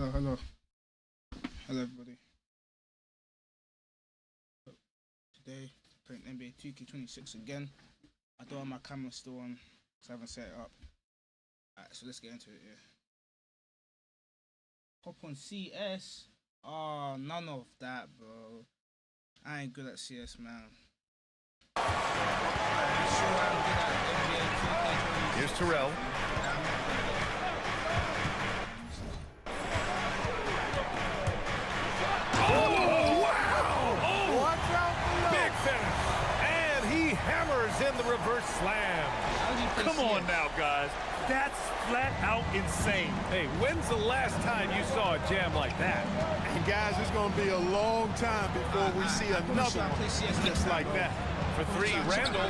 Hello. Hello, everybody. Today, playing NBA 2K26 again. I don't have my camera still on, because I haven't set it up. Alright, so let's get into it, yeah. Hop on CS? Oh, none of that, bro. I ain't good at CS, man. Here's Terrell. In the reverse slam. Come on now, guys. That's flat out insane. Hey, when's the last time you saw a jam like that? And guys, it's going to be a long time before we see another one just like that. For three, Randall.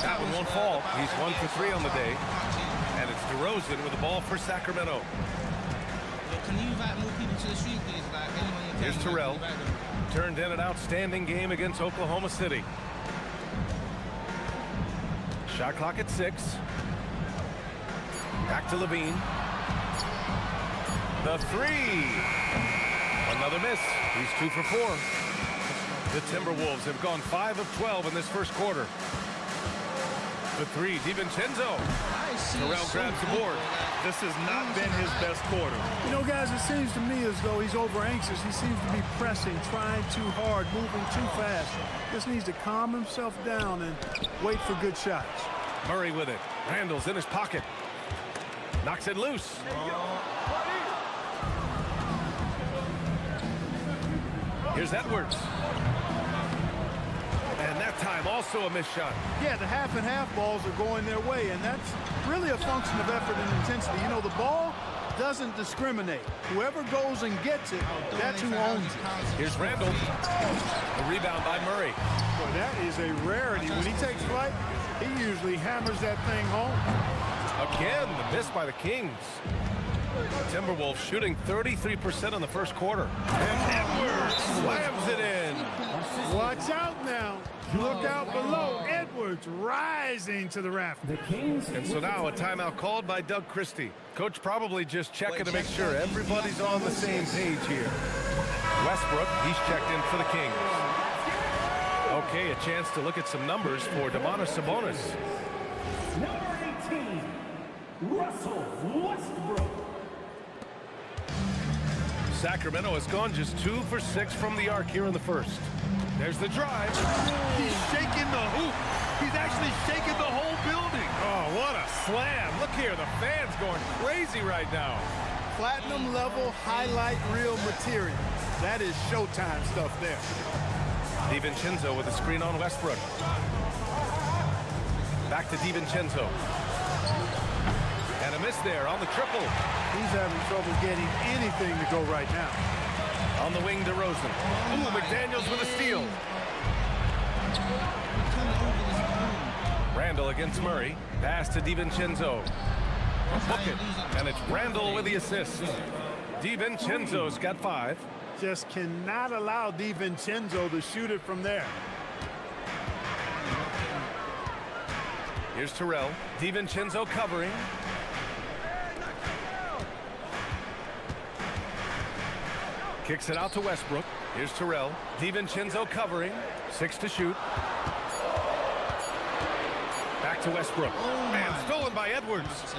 That one won't fall. He's 1 for 3 on the day. And it's DeRozan with the ball for Sacramento. Can you invite more people to the stream, please? Like anyone you can. Here's Terrell. Turned in an outstanding game against Oklahoma City. Shot clock at 6. Back to Levine. The 3. Another miss. He's 2 for 4. The Timberwolves have gone 5 of 12 in this first quarter. The 3, DiVincenzo. Terrell grabs the board. This has not been his best quarter. You know, guys, it seems to me as though he's over anxious. He seems to be pressing, trying too hard, moving too fast. Just needs to calm himself down and wait for good shots. Murray with it. Randall's in his pocket. Knocks it loose. Here's Edwards. And that time also a missed shot. Yeah, the half and half balls are going their way, and that's really a function of effort and intensity. You know, the ball doesn't discriminate. Whoever goes and gets it, that's who owns it. Here's Randall. The rebound by Murray. Boy, that is a rarity. When he takes flight, he usually hammers that thing home. Again, the miss by the Kings. Timberwolves shooting 33% in the first quarter. And Edwards slams it in. Watch out now. Look out below. Edwards rising to the rafters. And so now a timeout called by Doug Christie. Coach probably just checking to make sure everybody's on the same page here. Westbrook, he's checked in for the Kings. Okay, a chance to look at some numbers for Domantas Sabonis. Number 18, Russell Westbrook. Sacramento has gone just 2 for 6 from the arc here in the first. There's the drive. He's shaking the hoop. He's actually shaking the whole building. Oh, what a slam. Look here, the fans going crazy right now. Platinum level highlight reel material. That is Showtime stuff there. DiVincenzo with a screen on Westbrook. Back to DiVincenzo. And a miss there on the triple. He's having trouble getting anything to go right now. On the wing, DeRozan. Ooh, McDaniels with a steal. Randall against Murray. Pass to DiVincenzo. Book it. And it's Randall with the assist. DiVincenzo's got 5. Just cannot allow DiVincenzo to shoot it from there. Here's Terrell. DiVincenzo covering. Kicks it out to Westbrook. Here's Terrell. DiVincenzo covering. 6 to shoot. Back to Westbrook. And stolen by Edwards.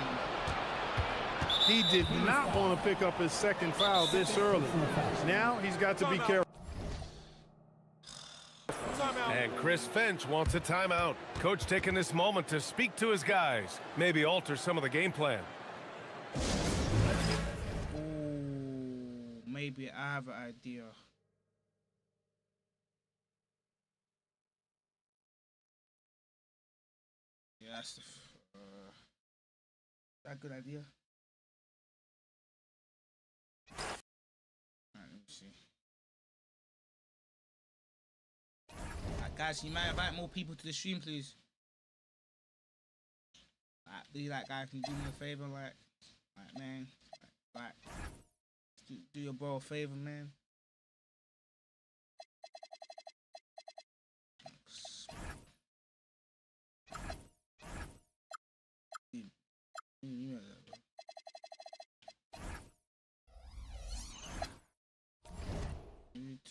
He did not want to pick up his second foul this early. Now he's got to be careful. And Chris Finch wants a timeout. Coach taking this moment to speak to his guys. Maybe alter some of the game plan. Maybe I have an idea. Yeah, that's that a good idea? Alright, let me see. Guys, you might invite more people to the stream, please. Be like, guys, can you do me a favor, like man, like. Do your bro a favor, man.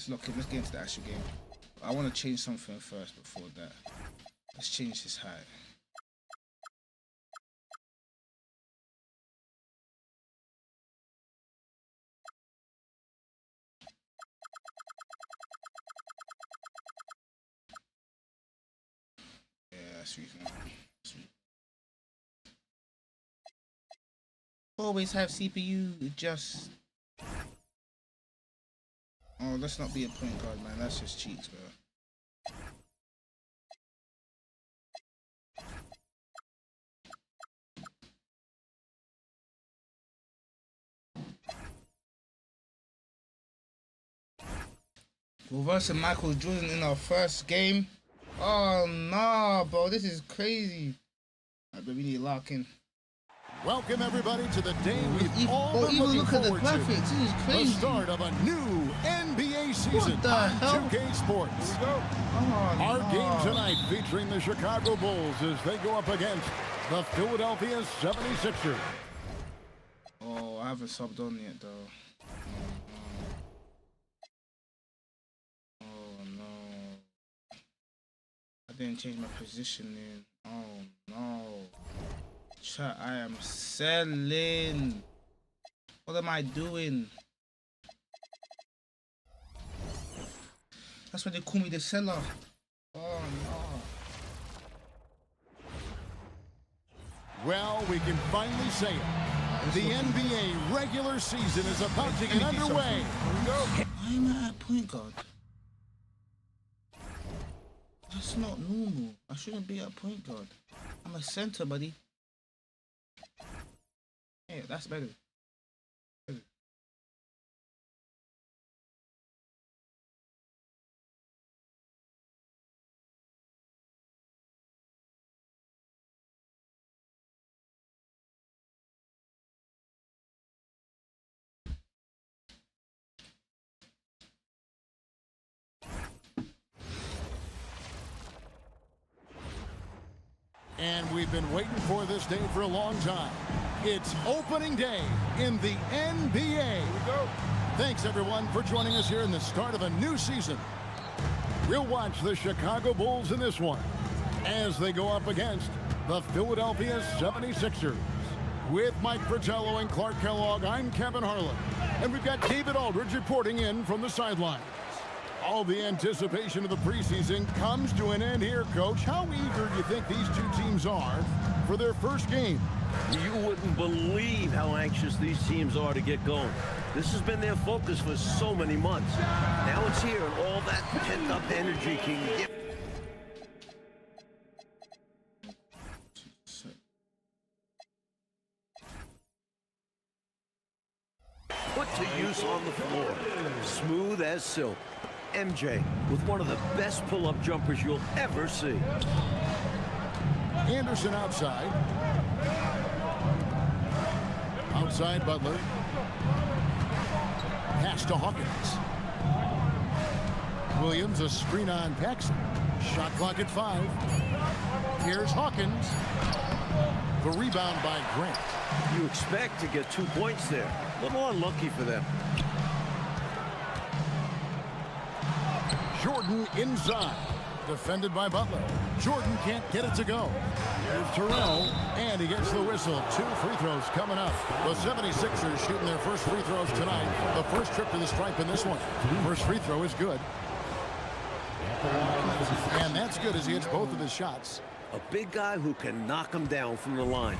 let's lock in. Let's get into the actual game. I want to change something first before that. Let's change his height. Yeah, that's reasonable. Always have CPU adjust. Oh, let's not be a point guard, man. That's just cheats, bro. We're versus Michael Jordan in our first game. Oh no, bro, this is crazy. But we need to lock in. Welcome everybody to the day we've all been Even looking look at the forward to. graphics. This is The crazy. start of a new NBA season What the on hell? 2K Sports. Oh, Our no. game tonight featuring the Chicago Bulls as they go up against the Philadelphia 76ers. Oh, I haven't subbed on yet, though. Oh no. I didn't change my positioning. Oh no. Chat, I am selling. What am I doing? That's why they call me the seller. Oh no. Well, we can finally say it. The NBA regular season is about to get underway. Why am I at point guard? That's not normal. I shouldn't be at point guard. I'm a center, buddy. Hey, that's better. And we've been waiting for this day for a long time. It's opening day in the NBA. Here we go. Thanks, everyone, for joining us here in the start of a new season. We'll watch the Chicago Bulls in this one as they go up against the Philadelphia 76ers. With Mike Fratello and Clark Kellogg, I'm Kevin Harlan. And we've got David Aldridge reporting in from the sidelines. All the anticipation of the preseason comes to an end here, Coach. How eager do you think these two teams are for their first game? You wouldn't believe how anxious these teams are to get going. This has been their focus for so many months. Now it's here, and all that pent-up energy can get. Put to use on the floor. Smooth as silk. MJ with one of the best pull-up jumpers you'll ever see. Anderson outside. Outside Butler. Pass to Hawkins. Williams, a screen on Paxson. Shot clock at 5. Here's Hawkins. The rebound by Grant. You expect to get 2 points there. A little unlucky for them. Jordan inside. Defended by Butler. Jordan can't get it to go. Here's Terrell, and he gets the whistle. 2 free throws coming up. The 76ers shooting their first free throws tonight. The first trip to the stripe in this one. First free throw is good. And that's good as he hits both of his shots. A big guy who can knock him down from the line.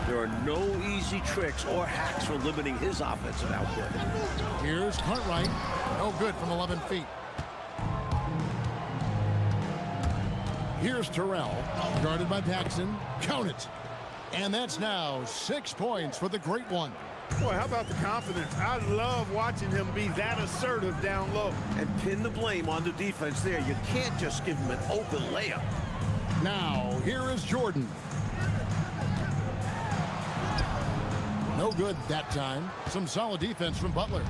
There are no easy tricks or hacks for limiting his offensive output. Here's Cartwright. No good from 11 feet. Here's Terrell, guarded by Paxson. Count it. And that's now 6 points for the great one. Boy, how about the confidence? I love watching him be that assertive down low. And pin the blame on the defense there. You can't just give him an open layup. Now, here is Jordan. No good that time. Some solid defense from Butler.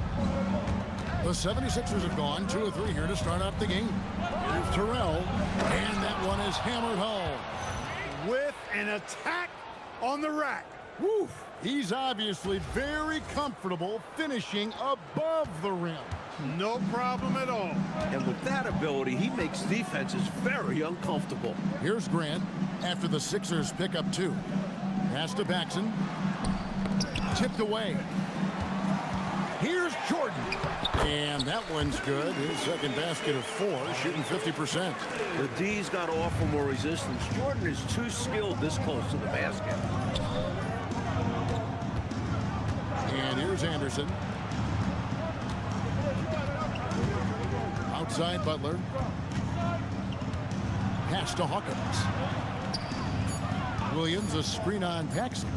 The 76ers have gone 2 of 3 here to start out the game. Here's Terrell, and that one is hammered home. With an attack on the rack. Woo! He's obviously very comfortable finishing above the rim. No problem at all. And with that ability, he makes defenses very uncomfortable. Here's Grant after the Sixers pick up 2. Pass to Paxson. Tipped away. Here's Jordan. And that one's good. His second basket of 4, shooting 50%. The D's got to offer more resistance. Jordan is too skilled this close to the basket. And here's Anderson. Outside Butler. Pass to Hawkins. Williams, a screen on Paxson.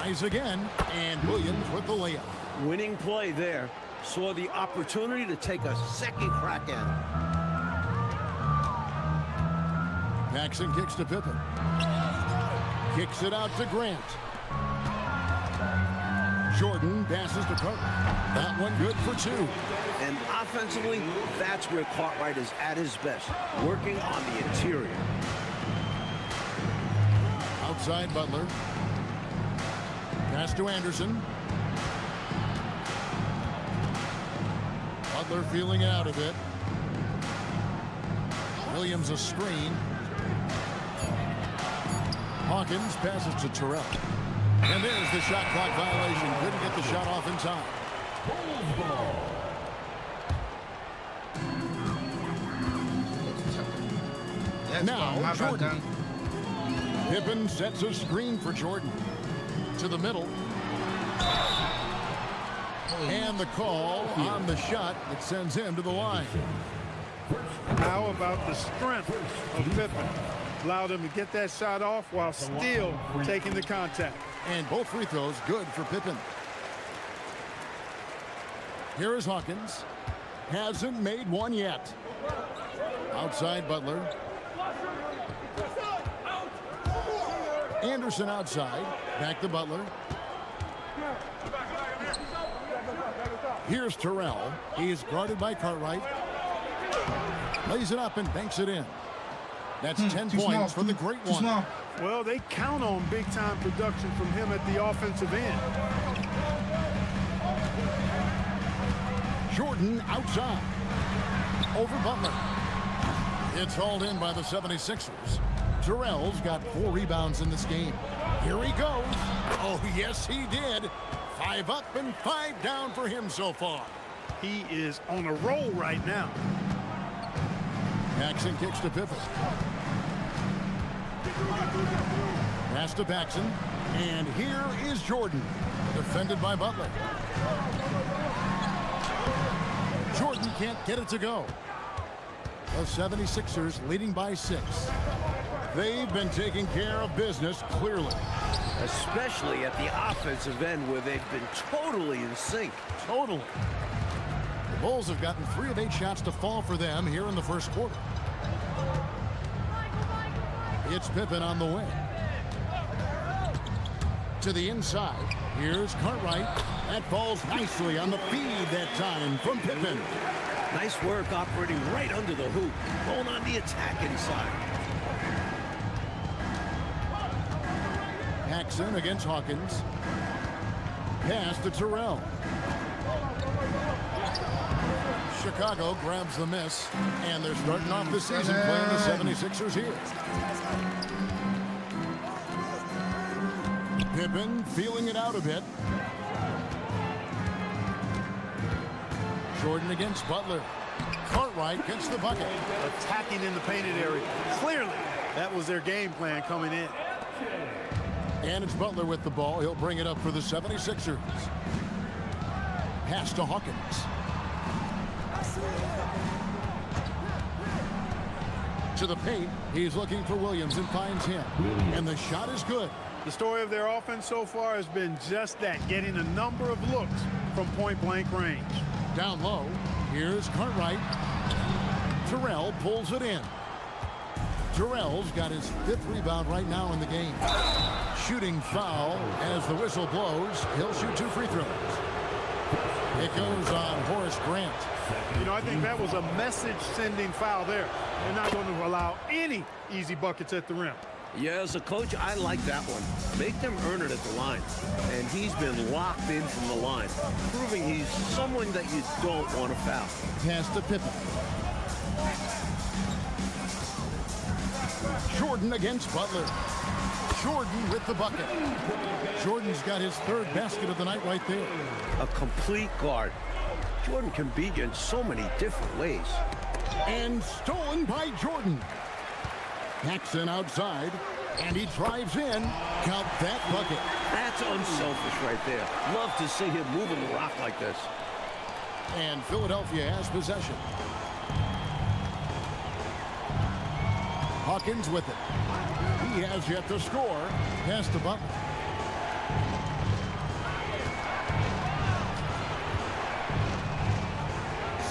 Tries again, and Williams with the layup. Winning play there. Saw the opportunity to take a second crack at it. Paxson kicks to Pippen. Kicks it out to Grant. Jordan passes to Cartwright. That one good for 2. And offensively, that's where Cartwright is at his best, working on the interior. Outside Butler. Pass to Anderson. Butler feeling it out a bit. Williams a screen. Hawkins passes to Terrell. And there's the shot clock violation. Couldn't get the shot off in time. Now Jordan. Pippen sets a screen for Jordan. To the middle. And the call on the shot that sends him to the line. How about the strength of Pippen? Allowed him to get that shot off while still taking the contact. And both free throws good for Pippen. Here is Hawkins. Hasn't made one yet. Outside Butler. Anderson outside. Back to Butler. Here's Terrell. He's guarded by Cartwright. Lays it up and banks it in. That's 10 points for the great one. Well, they count on big-time production from him at the offensive end. Jordan outside. Over Butler. It's hauled in by the 76ers. Terrell's got 4 rebounds in this game. Here he goes. Oh, yes, he did. 5 up and 5 down for him so far. He is on a roll right now. Paxson kicks to Pippen. Pass to Paxson. And here is Jordan. Defended by Butler. Jordan can't get it to go. The 76ers leading by 6. They've been taking care of business clearly. Especially at the offensive end where they've been totally in sync. Totally. The Bulls have gotten 3 of 8 shots to fall for them here in the first quarter. It's Pippen on the wing. To the inside. Here's Cartwright. That falls nicely on the feed that time from Pippen. Nice work operating right under the hoop. Going on the attack inside. Paxson against Hawkins. Pass to Terrell. Chicago grabs the miss, and they're starting off the season playing the 76ers here. Pippen feeling it out a bit. Jordan against Butler. Cartwright gets the bucket. Attacking in the painted area. Clearly, that was their game plan coming in. And it's Butler with the ball. He'll bring it up for the 76ers. Pass to Hawkins. To the paint. He's looking for Williams and finds him. And the shot is good. The story of their offense so far has been just that, getting a number of looks from point-blank range. Down low. Here's Cartwright. Terrell pulls it in. Terrell's got his 5th rebound right now in the game. Shooting foul as the whistle blows. He'll shoot 2 free throws. It goes on Horace Grant. You know, I think that was a message-sending foul there. They're not going to allow any easy buckets at the rim. Yeah, as a coach, I like that one. Make them earn it at the line. And he's been locked in from the line, proving he's someone that you don't want to foul. Pass to Pippen. Jordan against Butler. Jordan with the bucket. Jordan's got his third basket of the night right there. A complete guard. Jordan can beat you in so many different ways. And stolen by Jordan. Paxson outside, and he drives in. Count that bucket. That's unselfish right there. Love to see him moving the rock like this. And Philadelphia has possession. Hawkins with it. He has yet to score. Pass to Butler.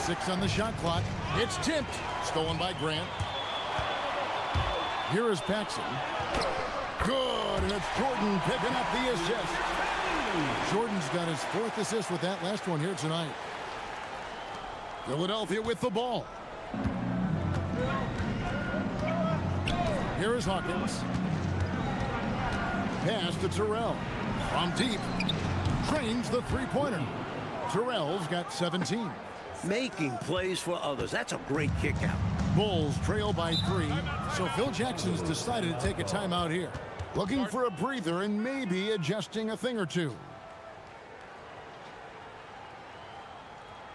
Six on the shot clock. It's tipped. Stolen by Grant. Here is Paxson. Good, and it's Jordan picking up the assist. Jordan's got his fourth assist with that last one here tonight. Philadelphia with the ball. Here is Hawkins. Pass to Terrell. From deep. Trains the three-pointer. Terrell's got 17. Making plays for others. That's a great kick out. Bulls trail by 3, so Phil Jackson's decided to take a timeout here. Looking for a breather and maybe adjusting a thing or two.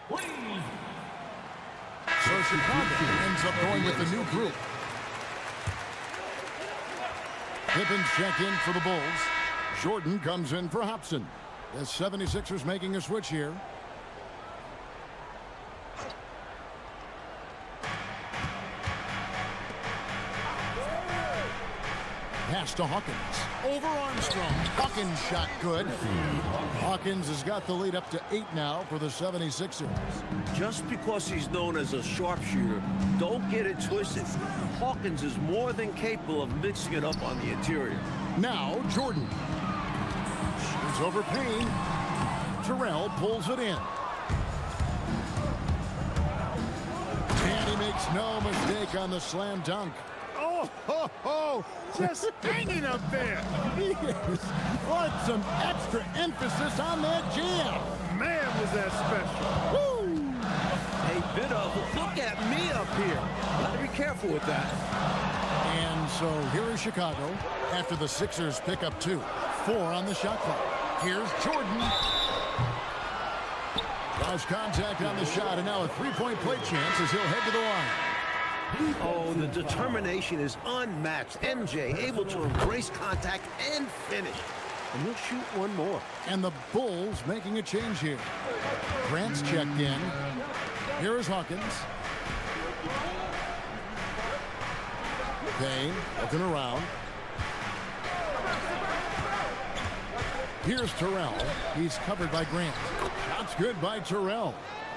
So Chicago ends up going with the new group. Pippen's checked in for the Bulls. Jordan comes in for Hobson. The 76ers making a switch here. Pass to Hawkins. Over Armstrong. Hawkins shot good. Hawkins has got the lead up to 8 now for the 76ers. Just because he's known as a sharpshooter, don't get it twisted. Hawkins is more than capable of mixing it up on the interior. Now Jordan. Shoots over Payne. Terrell pulls it in. And he makes no mistake on the slam dunk. Oh, ho, ho. Just hanging up there. What some extra emphasis on that jam. Man, was that special. Woo! A bit of, look at me up here. Gotta be careful with that. And so here is Chicago after the Sixers pick up 2. 4 on the shot clock. Here's Jordan. Lost contact on the shot, and now a three-point play chance as he'll head to the line. Oh, the determination is unmatched. MJ able to embrace contact and finish. And he'll shoot one more. And the Bulls making a change here. Grant's checked in. Here is Hawkins. Payne looking around. Here's Terrell. He's covered by Grant. Shots good by Terrell.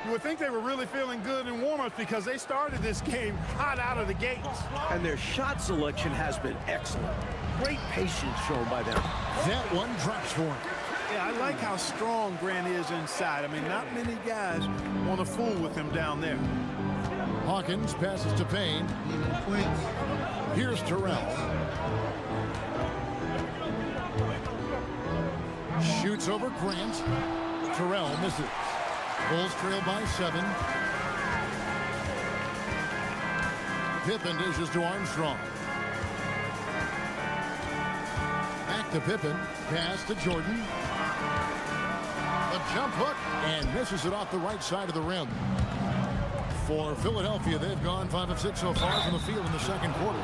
You would think they were really feeling good in warm-ups because they started this game hot out of the gates. And their shot selection has been excellent. Great patience shown by them. That one drops for him. Yeah, I like how strong Grant is inside. I mean, not many guys want to fool with him down there. Hawkins passes to Payne. Here's Terrell. Shoots over Grant. Terrell misses. Bulls trail by 7. Pippen dishes to Armstrong. Back to Pippen. Pass to Jordan. A jump hook and misses it off the right side of the rim. For Philadelphia, they've gone 5 of 6 so far from the field in the second quarter.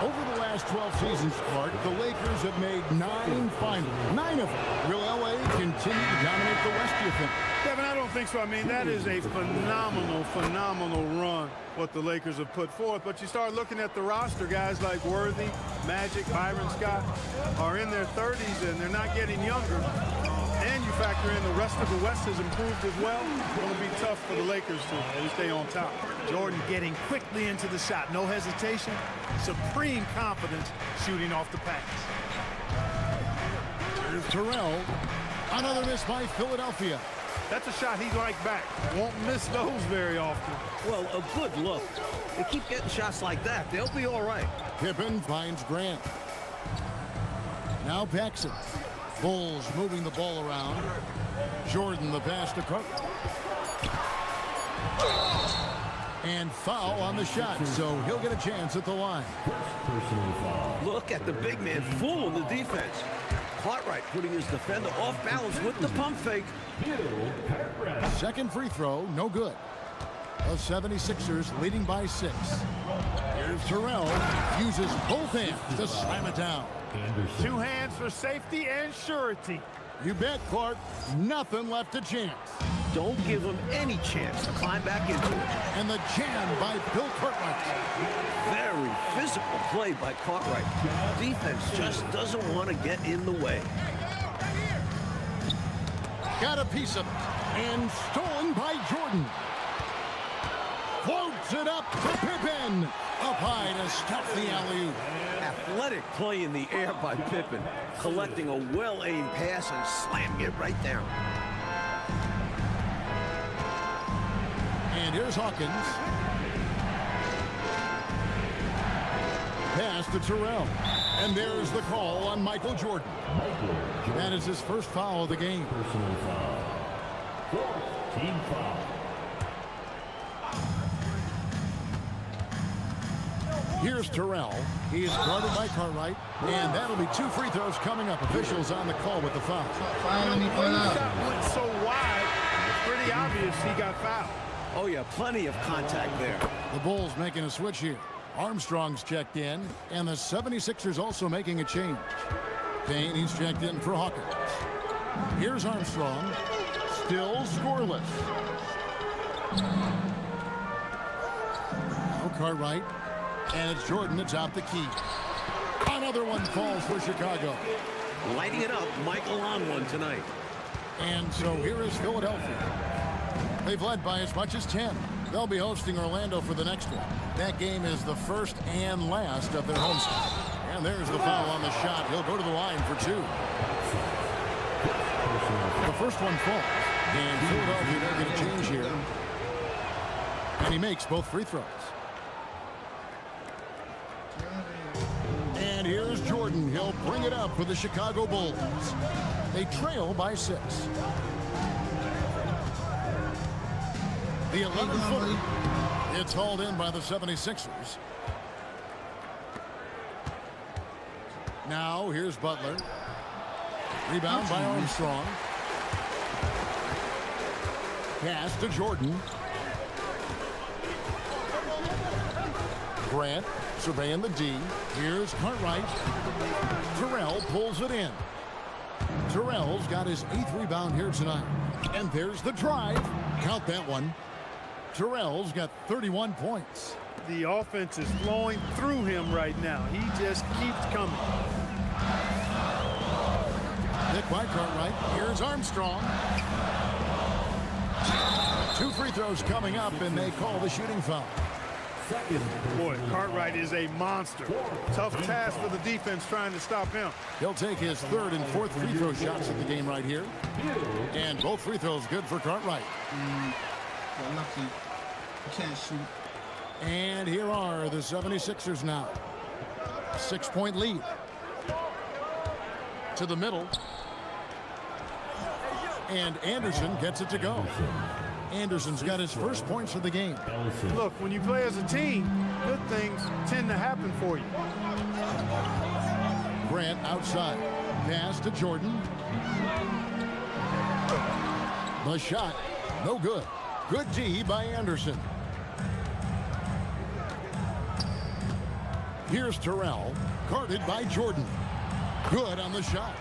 Over the last 12 seasons, Clark, the Lakers have made 9 finals. 9 of them. Will LA continue to dominate the West, do you think? Kevin, I don't think so. I mean, that is a phenomenal run, what the Lakers have put forth. But you start looking at the roster, guys like Worthy, Magic, Byron Scott are in their 30s, and they're not getting younger. And you factor in the rest of the West has improved as well. It's going to be tough for the Lakers to stay on top. Jordan getting quickly into the shot. No hesitation. Supreme confidence shooting off the pass. Here's Terrell. Another miss by Philadelphia. That's a shot he'd like back. Won't miss those very often. Well, a good look. They keep getting shots like that. They'll be all right. Pippen finds Grant. Now Paxson. Bulls moving the ball around. Jordan the pass to Cook. And foul on the shot, so he'll get a chance at the line. Look at the big man fooling the defense. Cartwright putting his defender off balance with the pump fake. Second free throw, no good. The 76ers leading by 6. Here's Terrell. Uses both hands to slam it down. Two hands for safety and surety. You bet, Clark. Nothing left to chance. Don't give him any chance to climb back into it. And the jam by Bill Cartwright. Very physical play by Cartwright. Defense just doesn't want to get in the way. Got a piece of it. And stolen by Jordan. Floats it up to Pippen. Up high to stuff the alley-oop. Athletic play in the air by Pippen. Collecting a well-aimed pass and slamming it right down. And here's Hawkins. Pass to Terrell. And there's the call on Michael Jordan. That is his first foul of the game. Personal foul. Team foul. Here's Terrell. He is guarded by Cartwright. And that'll be 2 free throws coming up. Officials on the call with the foul. The shot went so wide, it's pretty obvious he got fouled. Oh, yeah, plenty of contact there. The Bulls making a switch here. Armstrong's checked in, and the 76ers also making a change. Payne, he's checked in for Hawkins. Here's Armstrong. Still scoreless. Now Cartwright. And it's Jordan to top the key. Another one falls for Chicago. Lighting it up, Michael on one tonight. And so here is Philadelphia. They've led by as much as 10. They'll be hosting Orlando for the next one. That game is the first and last of their homestand. And there's the foul on the shot. He'll go to the line for 2. The first one falls. And Philadelphia will get a change here. And he makes both free throws. And here's Jordan. He'll bring it up for the Chicago Bulls. They trail by 6. The 11-footer. It's hauled in by the 76ers. Now here's Butler. Rebound by Armstrong. Pass to Jordan. Grant surveying the D. Here's Cartwright. Terrell pulls it in. Terrell's got his 8th rebound here tonight. And there's the drive. Count that one. Terrell's got 31 points. The offense is flowing through him right now. He just keeps coming. Hit by Cartwright. Here's Armstrong. 2 free throws coming up, and they call the shooting foul. Boy, Cartwright is a monster. Tough task for the defense trying to stop him. He'll take his 3rd and 4th free throw shots at the game right here. And both free throws good for Cartwright. Got lucky. You can't shoot. And here are the 76ers now. 6-point lead. To the middle. And Anderson gets it to go. Anderson's got his first points of the game. Look, when you play as a team, good things tend to happen for you. Grant outside. Pass to Jordan. The shot, no good. Good D by Anderson. Here's Terrell, guarded by Jordan. Good on the shot.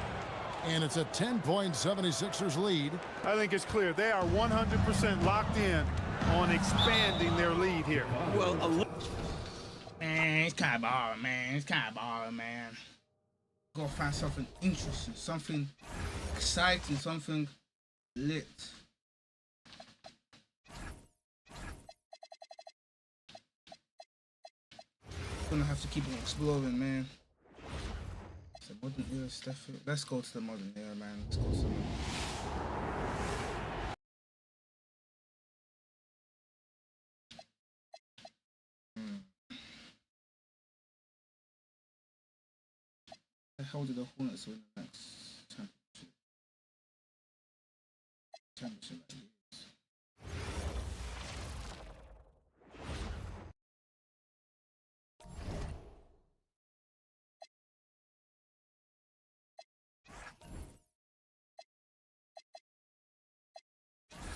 And it's a 10-point 76ers lead. I think it's clear they are 100% locked in on expanding their lead here. Well, Man, it's kind of boring, man. It's kind of boring, man. Gotta find something interesting, something exciting, something lit. Gonna have to keep on exploring, man. The modern era stuff. Let's go to the modern era, man. Let's go to the modern hell did the Hornets win the next championship like this?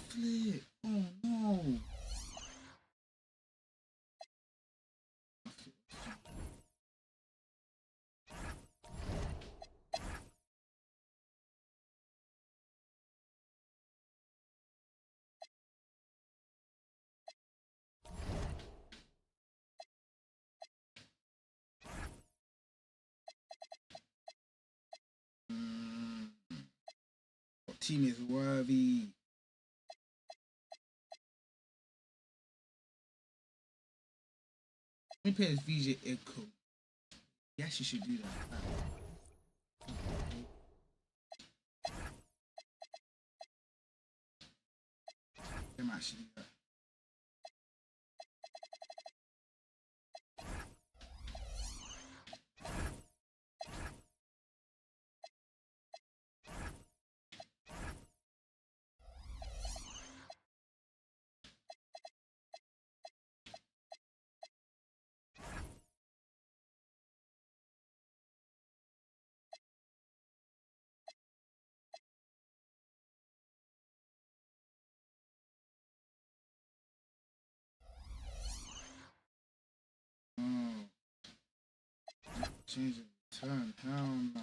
Flip! Oh no! What team is worthy? Let me play as VJ Echo. Yes, you should do that. They might actually do that. Changing the turn, hell no.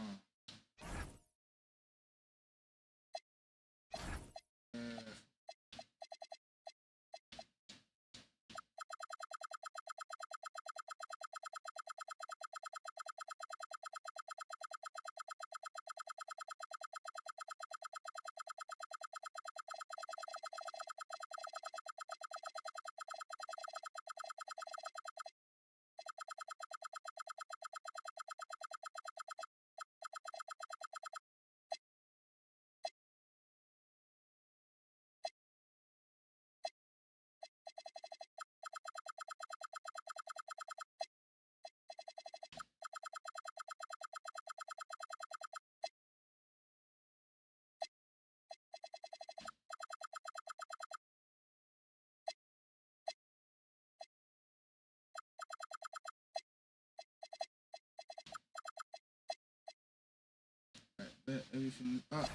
Bet everything up.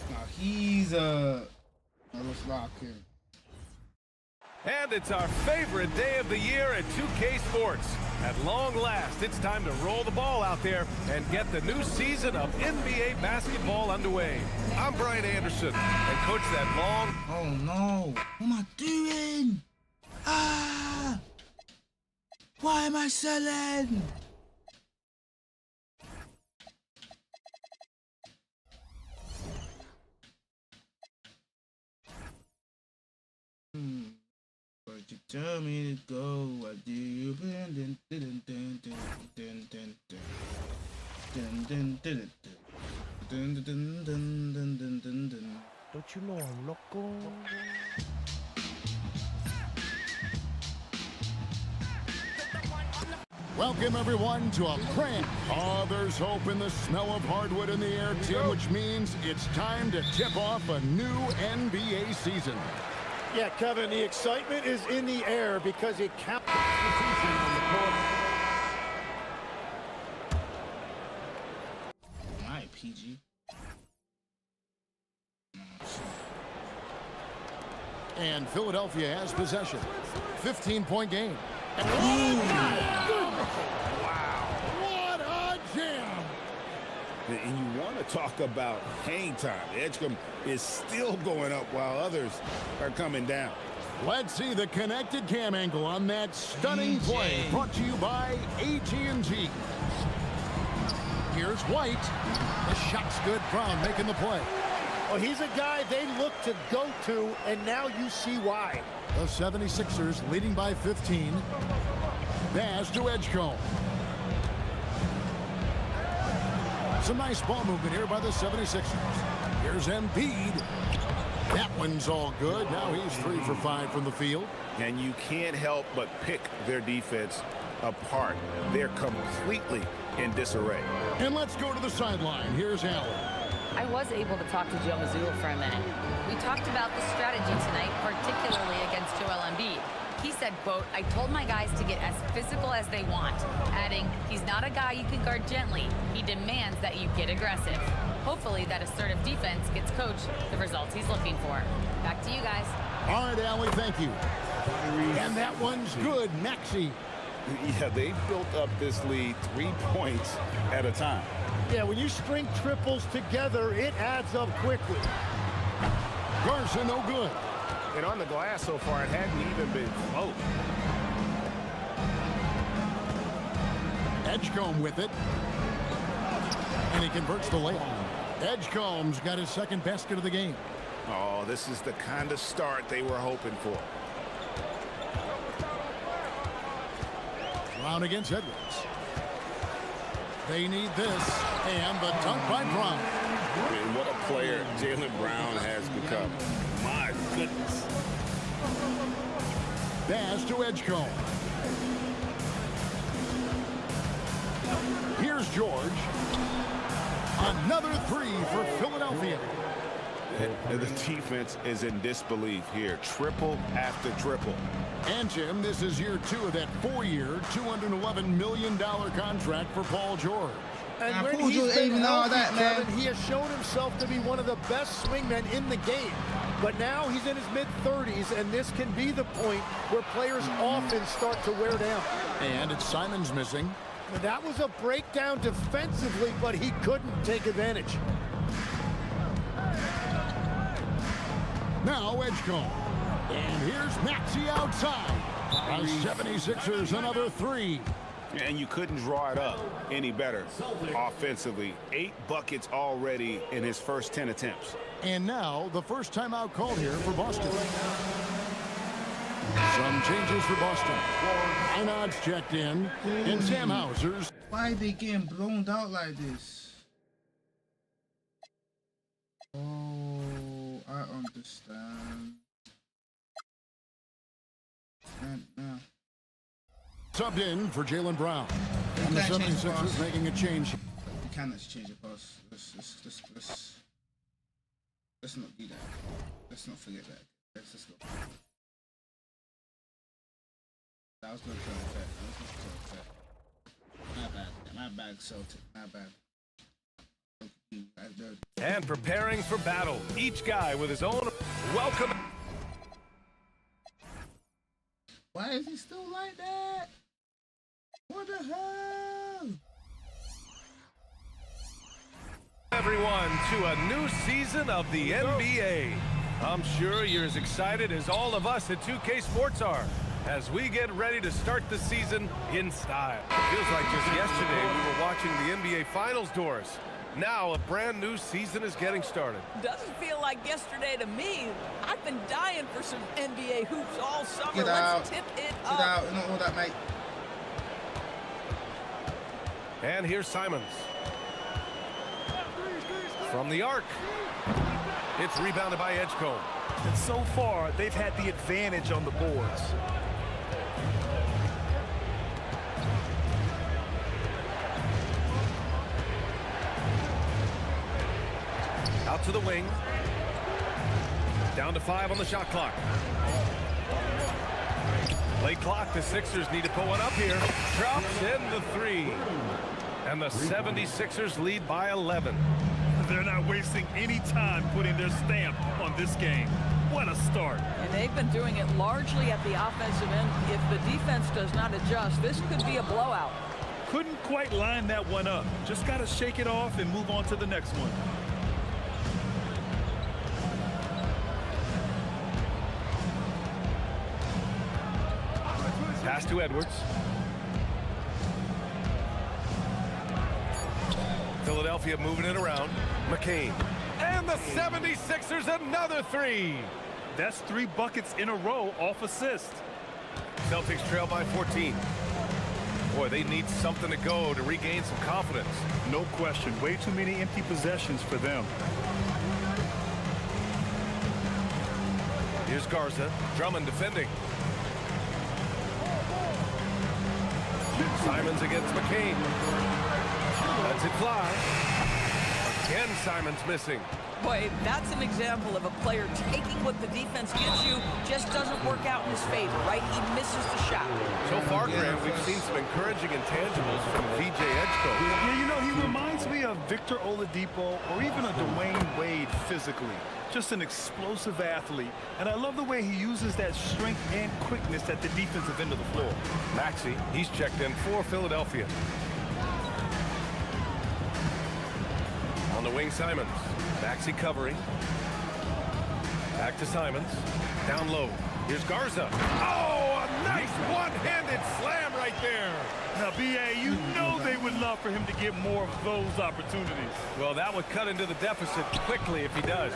Now he's let's lock him. And it's our favorite day of the year at 2K Sports. At long last, it's time to roll the ball out there and get the new season of NBA basketball underway. I'm Brian Anderson, and coach that long... Oh no! What am I doing? Ah! Why am I selling? But you tell me to go, what do you dun dun dun dun dun dun dun dun dun dun dun dun dun dun dun dun. Don't you know I'm loco? Welcome, everyone, to a brand. Oh, there's hope in the smell of hardwood in the air, Tim, which means it's time to tip off a new NBA season. Yeah, Kevin, the excitement is in the air because it counts. My PG. And Philadelphia has possession. 15-point game. And wow. What a jam. And you want to talk about hang time. Edgecombe is still going up while others are coming down. Let's see the connected cam angle on that stunning play, brought to you by AT&T. Here's White. The shot's good. Brown making the play. Well, he's a guy they look to go to, and now you see why. The 76ers leading by 15. Pass to Edgecombe. Some nice ball movement here by the 76ers. Here's Embiid. That one's all good. Now he's 3 for 5 from the field. And you can't help but pick their defense apart. They're completely in disarray. And let's go to the sideline. Here's Allen. I was able to talk to Joe Mazzulla for a minute. We talked about the strategy tonight, particularly against Joel Embiid. He said, quote, "I told my guys to get as physical as they want," adding, "He's not a guy you can guard gently. He demands that you get aggressive." Hopefully that assertive defense gets Coach the results he's looking for. Back to you guys. All right, Allie, thank you. And that one's good. Maxey. Yeah, they built up this lead 3 points at a time. Yeah, when you string triples together, it adds up quickly. Garza, no good. And on the glass so far, it hadn't even been close. Edgecombe with it. And he converts the layup. Edgecombe's got his second basket of the game. Oh, this is the kind of start they were hoping for. Brown against Edwards. They need this. And the dunk by Brown. And what a player Jaylen Brown has become. My goodness. Pass to Edgecombe. Here's George. Another 3 for Philadelphia. And the defense is in disbelief here. Triple after triple. And, Jim, this is year 2 of that 4-year, $211 million contract for Paul George. And Man, when Paul he's George been ain't even all healthy, that, man. Kevin, he has shown himself to be one of the best swingmen in the game. But now he's in his mid-30s, and this can be the point where players often start to wear down. And it's Simons missing. That was a breakdown defensively, but he couldn't take advantage. Now Edgecombe. And here's Maxey outside. The 76ers another 3. And you couldn't draw it up any better offensively. 8 buckets already in his first 10 attempts. And now the first timeout called here for Boston. Some changes for Boston. Einod's checked in. And Sam Hauser's. Why are they getting blown out like this? Oh, I understand. And now. Subbed in for Jaylen Brown. And the can't change the 76ers boss. making a change. You cannot change the pass. Let's not do that. Let's not forget that. Let's go. That was not correct. My bad. My bad, Celtic. My bad. And preparing for battle. Each guy with his own welcome. Why is he still like that? What the hell? Everyone to a new season of the NBA. I'm sure you're as excited as all of us at 2K Sports are as we get ready to start the season in style. It feels like just yesterday we were watching the NBA Finals doors. Now a brand new season is getting started. Doesn't feel like yesterday to me. I've been dying for some NBA hoops all summer. Get out. Let's tip it Get up. out. Not all that, mate. And here's Simons. From the arc. It's rebounded by Edgecombe. And so far, they've had the advantage on the boards. Out to the wing. Down to 5 on the shot clock. Late clock, the Sixers need to put one up here. Drops in the 3. And the 76ers lead by 11. They're not wasting any time putting their stamp on this game. What a start. And they've been doing it largely at the offensive end. If the defense does not adjust, this could be a blowout. Couldn't quite line that one up. Just got to shake it off and move on to the next one. Pass to Edwards. Philadelphia moving it around. McCain. And the 76ers another 3. That's 3 buckets in a row off assist. Celtics trail by 14. Boy, they need something to go to regain some confidence. No question. Way too many empty possessions for them. Here's Garza. Drummond defending. Simons against McCain. Lets it fly. Again, Simons missing. Boy, that's an example of a player taking what the defense gives you, just doesn't work out in his favor, right? He misses the shot. So far, Grant, we've seen some encouraging intangibles from VJ Edgecombe. Yeah, you know, he reminds me of Victor Oladipo or even a Dwayne Wade physically. Just an explosive athlete. And I love the way he uses that strength and quickness at the defensive end of the floor. Maxey, he's checked in for Philadelphia. On the wing, Simons. Maxey covering. Back to Simons. Down low. Here's Garza. Oh, a nice one-handed slam right there. Now, B.A., you know they would love for him to get more of those opportunities. Well, that would cut into the deficit quickly if he does.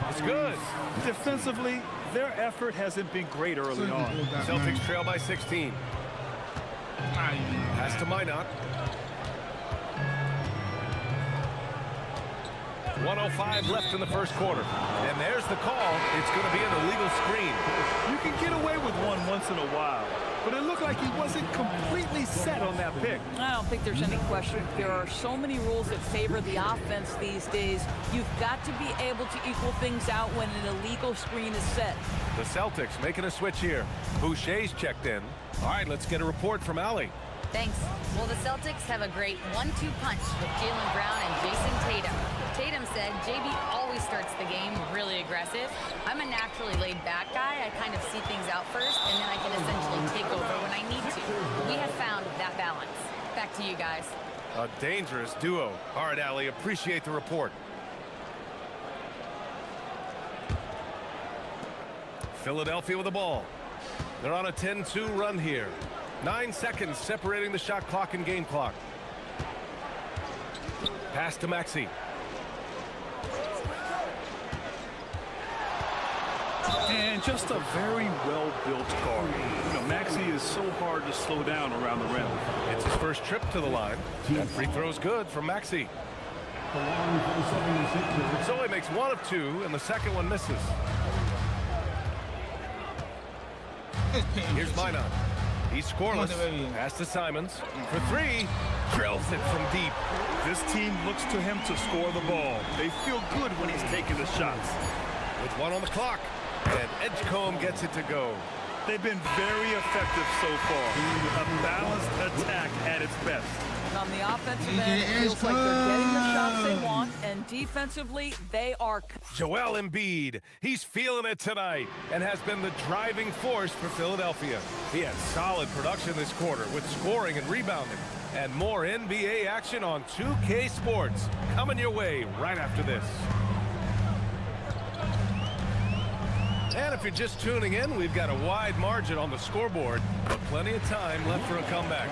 It's good. Defensively, their effort hasn't been great early on. Celtics trail by 16. Pass to Minot. 1:05 left in the first quarter. And there's the call. It's going to be an illegal screen. You can get away with one once in a while, but it looked like he wasn't completely set on that pick. I don't think there's any question. There are so many rules that favor the offense these days. You've got to be able to equal things out when an illegal screen is set. The Celtics making a switch here. Boucher's checked in. All right, let's get a report from Allie. Thanks. Well, the Celtics have a great 1-2 punch with Jaylen Brown and Jason Tatum. Tatum said, JB always starts the game really aggressive. I'm a naturally laid-back guy. I kind of see things out first, and then I can essentially take over when I need to. We have found that balance. Back to you guys. A dangerous duo. All right, Allie, appreciate the report. Philadelphia with the ball. They're on a 10-2 run here. 9 seconds separating the shot clock and game clock. Pass to Maxey. And just a very well-built guard. You know, Maxey is so hard to slow down around the rim. It's his first trip to the line. That free throw's good from Maxey. So he makes 1 of 2, and the second one misses. Here's Minot. He's scoreless. Pass to Simons. For 3. Drills it from deep. This team looks to him to score the ball. They feel good when he's taking the shots. With 1 on the clock. And Edgecombe gets it to go. They've been very effective so far. A balanced attack at its best. And on the offensive end, it feels like they're getting the shots they want, and defensively, they are... Joel Embiid, he's feeling it tonight and has been the driving force for Philadelphia. He had solid production this quarter with scoring and rebounding. And more NBA action on 2K Sports coming your way right after this. And if you're just tuning in, we've got a wide margin on the scoreboard, but plenty of time left for a comeback.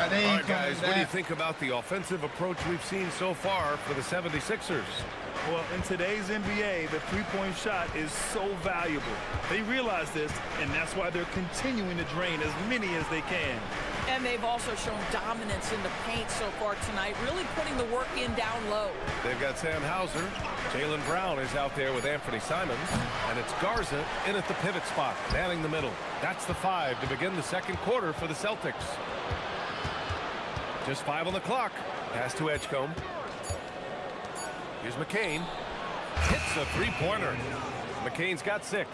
They ain't All right, guys, coming what do you back. think about the offensive approach we've seen so far for the 76ers? Well, in today's NBA, the three-point shot is so valuable. They realize this, and that's why they're continuing to drain as many as they can. And they've also shown dominance in the paint so far tonight, really putting the work in down low. They've got Sam Hauser. Jaylen Brown is out there with Anthony Simons. And it's Garza in at the pivot spot, manning the middle. That's the 5 to begin the second quarter for the Celtics. Just 5 on the clock. Pass to Edgecombe. Here's McCain. Hits a three-pointer. McCain's got 6.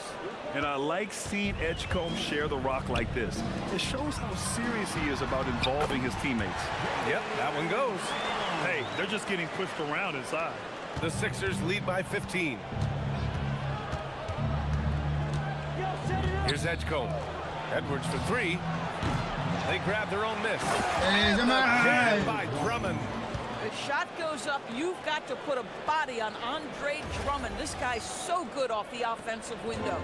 And I like seeing Edgecombe share the rock like this. It shows how serious he is about involving his teammates. Yep, that one goes. Hey, they're just getting pushed around inside. The Sixers lead by 15. Here's Edgecombe. Edwards for 3. They grab their own miss. Again by Drummond. The shot goes up. You've got to put a body on Andre Drummond. This guy's so good off the offensive window.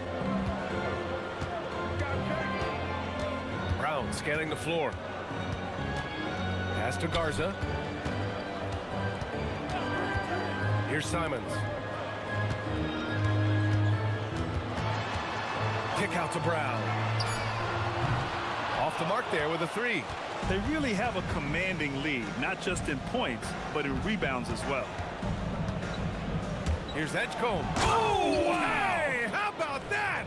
Brown scanning the floor. Pass to Garza. Here's Simons. Kick out to Brown. Off the mark there with a 3. They really have a commanding lead, not just in points, but in rebounds as well. Here's Edgecombe. Oh, hey! How about at that?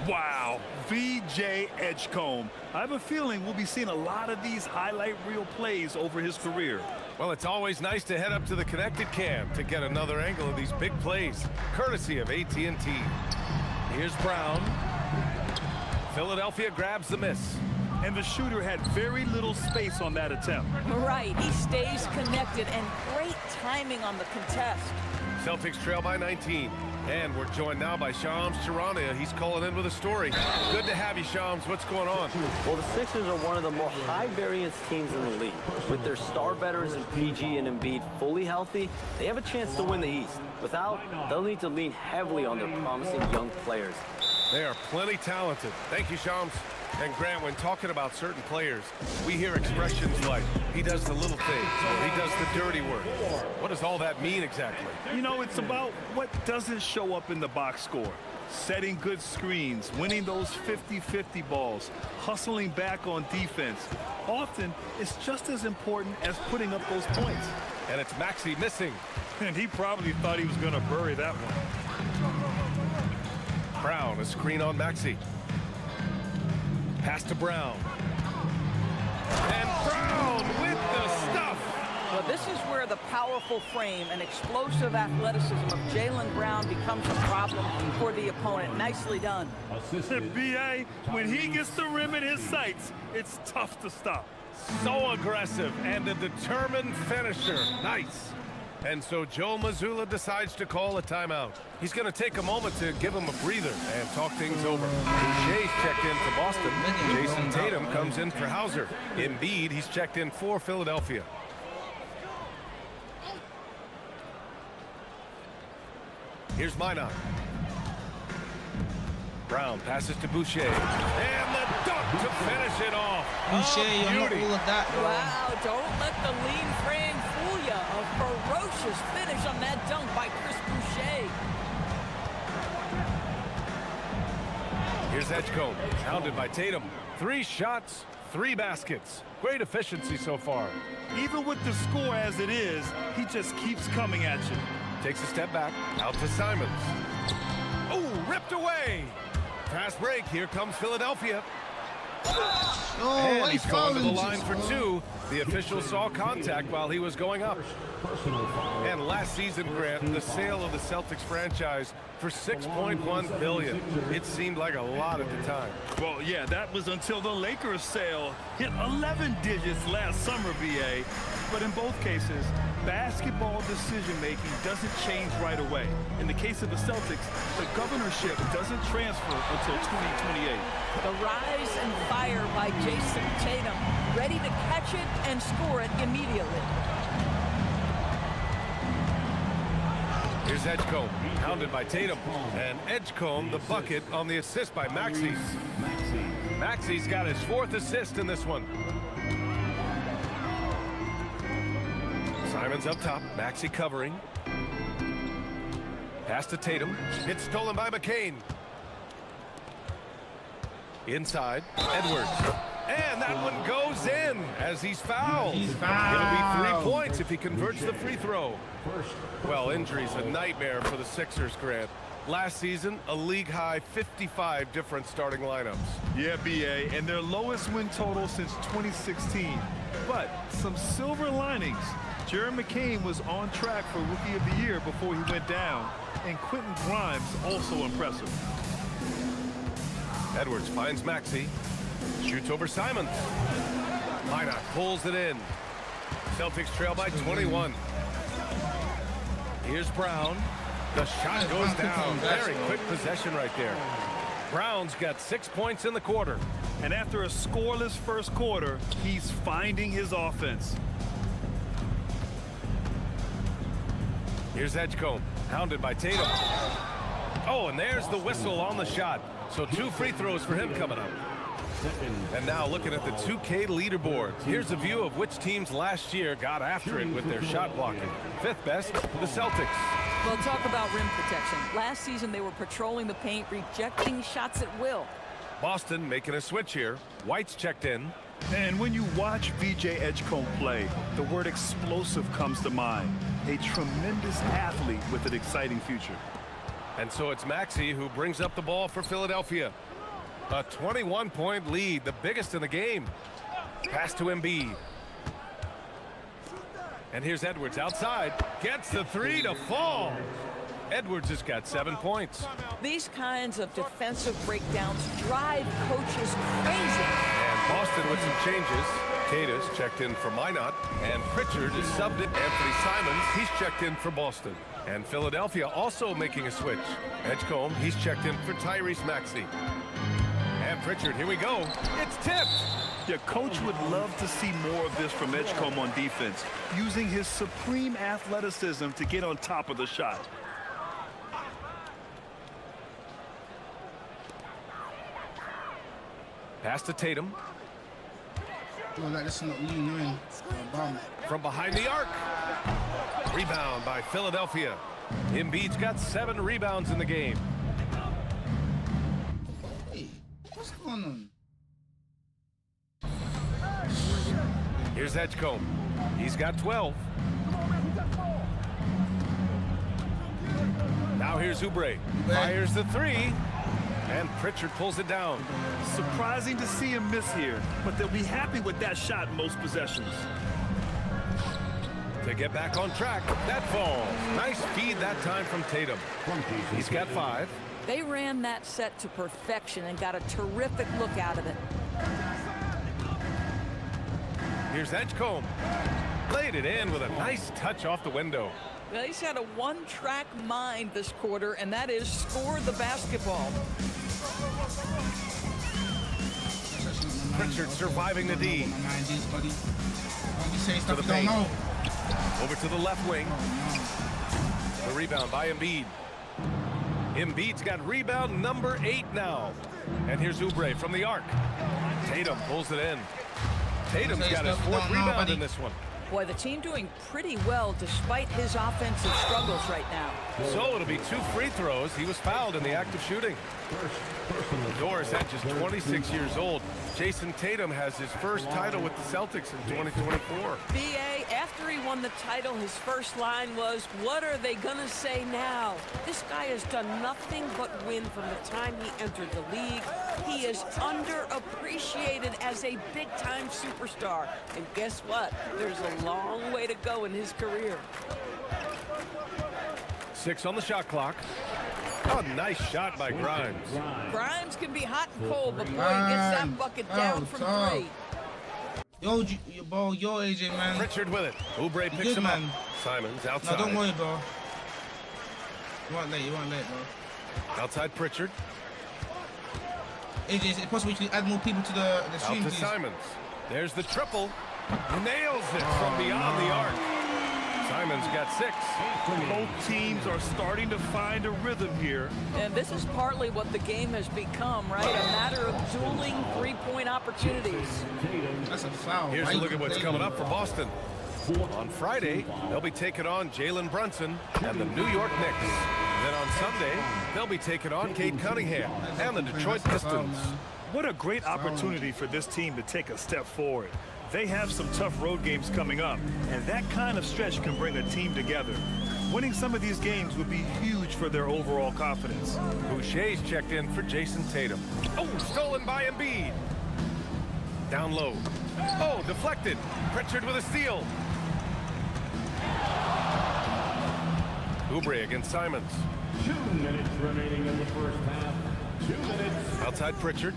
Wow, VJ Edgecombe. I have a feeling we'll be seeing a lot of these highlight reel plays over his career. Well, it's always nice to head up to the connected cam to get another angle of these big plays, courtesy of AT&T. Here's Brown. Philadelphia grabs the miss. And the shooter had very little space on that attempt. Right, he stays connected, and great timing on the contest. Celtics trail by 19. And we're joined now by Shams Charania. He's calling in with a story. Good to have you, Shams. What's going on? Well, the Sixers are one of the more high-variance teams in the league. With their star veterans in PG and Embiid fully healthy, they have a chance to win the East. Without, they'll need to lean heavily on their promising young players. They are plenty talented. Thank you, Shams. And Grant, when talking about certain players, we hear expressions like, he does the little things, or he does the dirty work. What does all that mean exactly? You know, it's about what doesn't show up in the box score. Setting good screens, winning those 50-50 balls, hustling back on defense. Often, it's just as important as putting up those points. And it's Maxey missing. And he probably thought he was going to bury that one. Brown, a screen on Maxey. Pass to Brown. And Brown with the stuff. Well, this is where the powerful frame and explosive athleticism of Jaylen Brown becomes a problem for the opponent. Nicely done. B.A., when he gets the rim in his sights, it's tough to stop. So aggressive and a determined finisher. Nice. And so Joe Mazzulla decides to call a timeout. He's going to take a moment to give him a breather and talk things over. Boucher's checked in for Boston. Jason Tatum comes in for Hauser. Embiid, he's checked in for Philadelphia. Here's Minot. Brown passes to Boucher. And the dunk to finish it off. Boucher, you're not all of that, bro. Wow, don't let the lean frame fool you. A ferocious finish on that dunk by Chris Boucher. Here's Edgecombe, hounded by Tatum. 3 shots, 3 baskets. Great efficiency so far. Even with the score as it is, he just keeps coming at you. Takes a step back, out to Simons. Oh, ripped away. Fast break, here comes Philadelphia. Oh, and he's going to the line for 2. The official saw contact while he was going up. And last season, Grant, the sale of the Celtics franchise for $6.1 billion. It seemed like a lot at the time. Well, yeah, that was until the Lakers sale hit 11 digits last summer, B.A. But in both cases, basketball decision-making doesn't change right away. In the case of the Celtics, the governorship doesn't transfer until 2028. The rise and fire by Jason Tatum, ready to catch it and score it immediately. Here's Edgecombe, hounded by Tatum. And Edgecombe, the bucket on the assist by Maxey. Maxey's got his 4th assist in this one. Simons up top, Maxey covering. Pass to Tatum. It's stolen by McCain. Inside, Edwards. And that one goes in as he's fouled. It'll be 3 points if he converts the free throw. Well, injury's a nightmare for the Sixers, Grant. Last season, a league-high 55 different starting lineups. Yeah, B.A., and their lowest win total since 2016. But some silver linings. Jared McCain was on track for Rookie of the Year before he went down, and Quentin Grimes also impressive. Edwards finds Maxey, shoots over Simons. Minot pulls it in. Celtics trail by 21. Here's Brown. The shot goes down. Very quick possession right there. Brown's got 6 points in the quarter. And after a scoreless first quarter, he's finding his offense. Here's Edgecombe, hounded by Tatum. Oh, and there's the whistle on the shot. So 2 free throws for him coming up. And now looking at the 2K leaderboards. Here's a view of which teams last year got after it with their shot blocking. 5th best, the Celtics. Well, talk about rim protection. Last season, they were patrolling the paint, rejecting shots at will. Boston making a switch here. White's checked in. And when you watch VJ Edgecombe play, the word explosive comes to mind. A tremendous athlete with an exciting future. And so it's Maxey who brings up the ball for Philadelphia. A 21-point lead, the biggest in the game. Pass to Embiid. And here's Edwards outside. Gets the three to fall. Edwards has got 7 points. These kinds of defensive breakdowns drive coaches crazy. And Boston with some changes. Cadis checked in for Minot. And Pritchard is subbed in. Anthony Simons, he's checked in for Boston. And Philadelphia also making a switch. Edgecombe, he's checked in for Tyrese Maxey. And Pritchard, here we go. It's tipped. Your coach would love to see more of this from Edgecombe on defense, using his supreme athleticism to get on top of the shot. Pass to Tatum. Oh, like this is not really annoying. From behind the arc. Rebound by Philadelphia. Embiid's got 7 rebounds in the game. Hey, what's going on? Here's Edgecombe. He's got 12. Now here's Oubre. Fires the three. And Pritchard pulls it down. Surprising to see him miss here, but they'll be happy with that shot most possessions. To get back on track, that falls. Nice feed that time from Tatum. He's got 5. They ran that set to perfection and got a terrific look out of it. Here's Edgecombe. Laid it in with a nice touch off the window. Well, he's had a one-track mind this quarter, and that is score the basketball. Pritchard surviving the D. To the paint. Over to the left wing. The rebound by Embiid. Embiid's got rebound number 8 now. And here's Oubre from the arc. Tatum pulls it in. Tatum's got his 4th rebound in this one. Boy, the team doing pretty well despite his offensive struggles right now. So it'll be 2 free throws. He was fouled in the act of shooting. Doris Hedge is 26 years old. Jason Tatum has his first title with the Celtics in 2024. B.A., after he won the title, his first line was, "What are they going to say now?" This guy has done nothing but win from the time he entered the league. He is underappreciated as a big-time superstar. And guess what? There's a long way to go in his career. 6 on the shot clock. Oh, nice shot by Grimes. Grimes can be hot and cold, but boy, he gets that bucket down from 3. Yo, bro, yo, AJ, man. Pritchard with it. Oubre picks good, him man. up. Simons outside. No, don't worry, bro. You weren't late, bro. Outside Pritchard. AJ, is it possible you can add more people to the stream, Out to please? Simons. There's the triple. Nails it from beyond the arc. Simons got 6. Both teams are starting to find a rhythm here. And this is partly what the game has become, right? A matter of dueling three-point opportunities. That's a foul. Here's a look at what's coming up for Boston. On Friday, they'll be taking on Jalen Brunson and the New York Knicks. Then on Sunday, they'll be taking on Cade Cunningham and the Detroit Pistons. What a great opportunity for this team to take a step forward. They have some tough road games coming up, and that kind of stretch can bring a team together. Winning some of these games would be huge for their overall confidence. Boucher's checked in for Jason Tatum. Oh, stolen by Embiid. Down low. Oh, deflected. Pritchard with a steal. Oubre against Simons. 2 minutes remaining in the first half. 2 minutes. Outside Pritchard.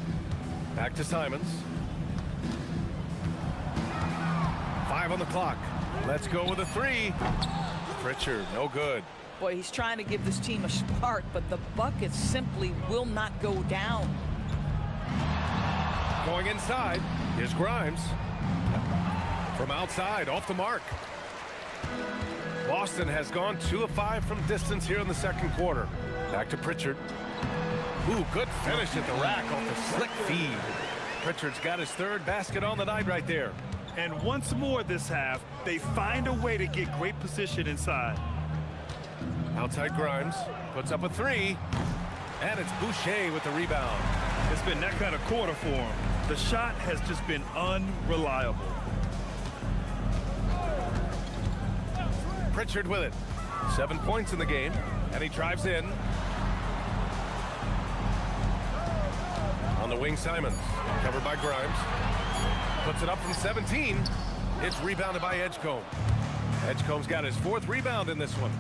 Back to Simons. 5 on the clock. Let's go with a 3. Pritchard, no good. Boy, he's trying to give this team a spark, but the bucket simply will not go down. Going inside, here's Grimes. From outside, off the mark. Boston has gone 2 of 5 from distance here in the second quarter. Back to Pritchard. Ooh, good finish at the rack off the slick feed. Pritchard's got his 3rd basket on the night right there. And once more this half, they find a way to get great position inside. Outside Grimes, puts up a 3. And it's Boucher with the rebound. It's been that kind of quarter for him. The shot has just been unreliable. Pritchard with it. 7 points in the game, and he drives in. On the wing, Simons. Covered by Grimes. Puts it up from 17. It's rebounded by Edgecombe. Edgecombe's got his 4th rebound in this one.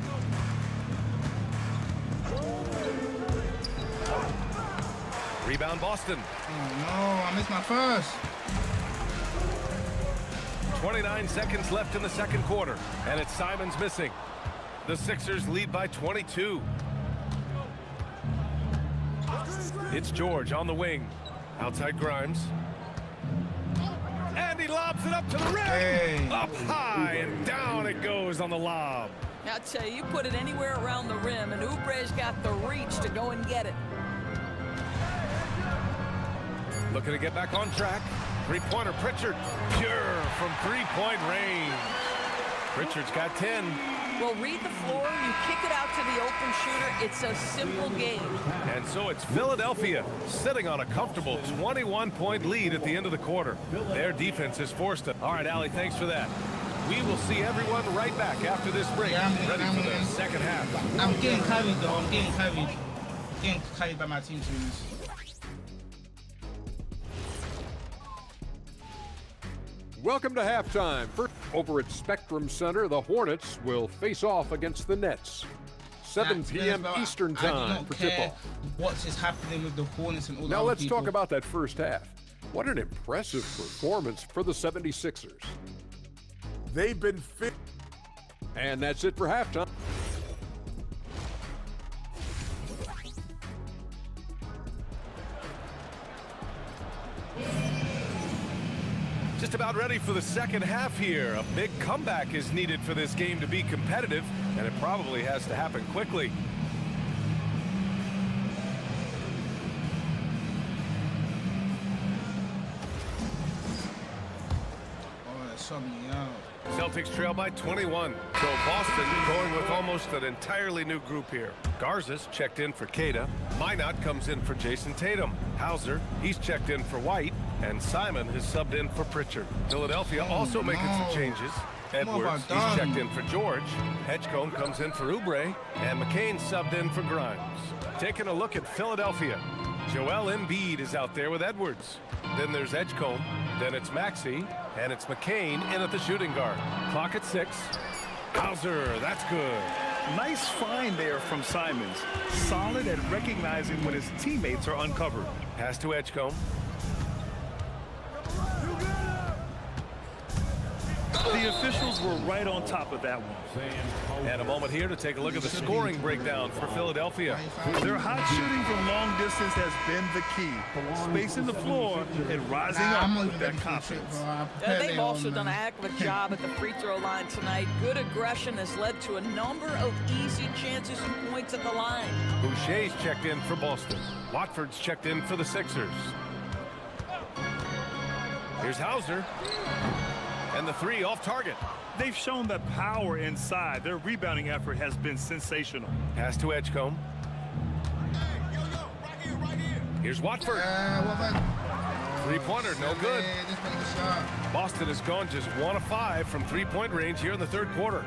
Rebound Boston. Oh no, I missed my first. 29 seconds left in the second quarter, and it's Simons missing. The Sixers lead by 22. It's George on the wing. Outside Grimes. And he lobs it up to the rim. Hey. Up high, and down it goes on the lob. I'll tell you, you put it anywhere around the rim, and Oubre's got the reach to go and get it. Looking to get back on track. Three-pointer, Pritchard. Pure from three-point range. Pritchard's got 10. Well, read the floor. You kick it out to the open shooter. It's a simple game. And so it's Philadelphia sitting on a comfortable 21-point lead at the end of the quarter. Their defense is forced it. All right, Allie, thanks for that. We will see everyone right back after this break. Ready for the second half. I'm getting carried, though. I'm getting carried. Getting carried by my team, teams. Welcome to halftime. First, over at Spectrum Center, the Hornets will face off against the Nets. 7 p.m. Eastern time for tip-off. What is happening with the Hornets and all that? Now let's talk about that first half. What an impressive performance for the 76ers. They've been fit. And that's it for halftime. Just about ready for the second half here. A big comeback is needed for this game to be competitive, and it probably has to happen quickly. Oh, that subbed me out. Celtics trail by 21. So Boston going with almost an entirely new group here. Garza's checked in for Queta. Minot comes in for Jason Tatum. Hauser, he's checked in for White. And Simon has subbed in for Pritchard. Philadelphia also making some changes. Edwards, he's checked in for George. Edgecombe comes in for Oubre. And McCain subbed in for Grimes. Taking a look at Philadelphia. Joel Embiid is out there with Edwards. Then there's Edgecombe. Then it's Maxey. And it's McCain in at the shooting guard. Clock at 6. Hauser, that's good. Nice find there from Simons. Solid at recognizing when his teammates are uncovered. Pass to Edgecombe. The officials were right on top of that one. And a moment here to take a look at the scoring breakdown for Philadelphia. Their hot shooting from long distance has been the key. Spacing the floor and rising up with that confidence. They've also done a heck of a job at the free throw line tonight. Good aggression has led to a number of easy chances and points at the line. Boucher's checked in for Boston. Watford's checked in for the Sixers. Here's Hauser. And the three off target. They've shown that power inside. Their rebounding effort has been sensational. Pass to Edgecombe. Here's Watford. Three-pointer, no good. Boston has gone just 1 of 5 from three-point range here in the third quarter.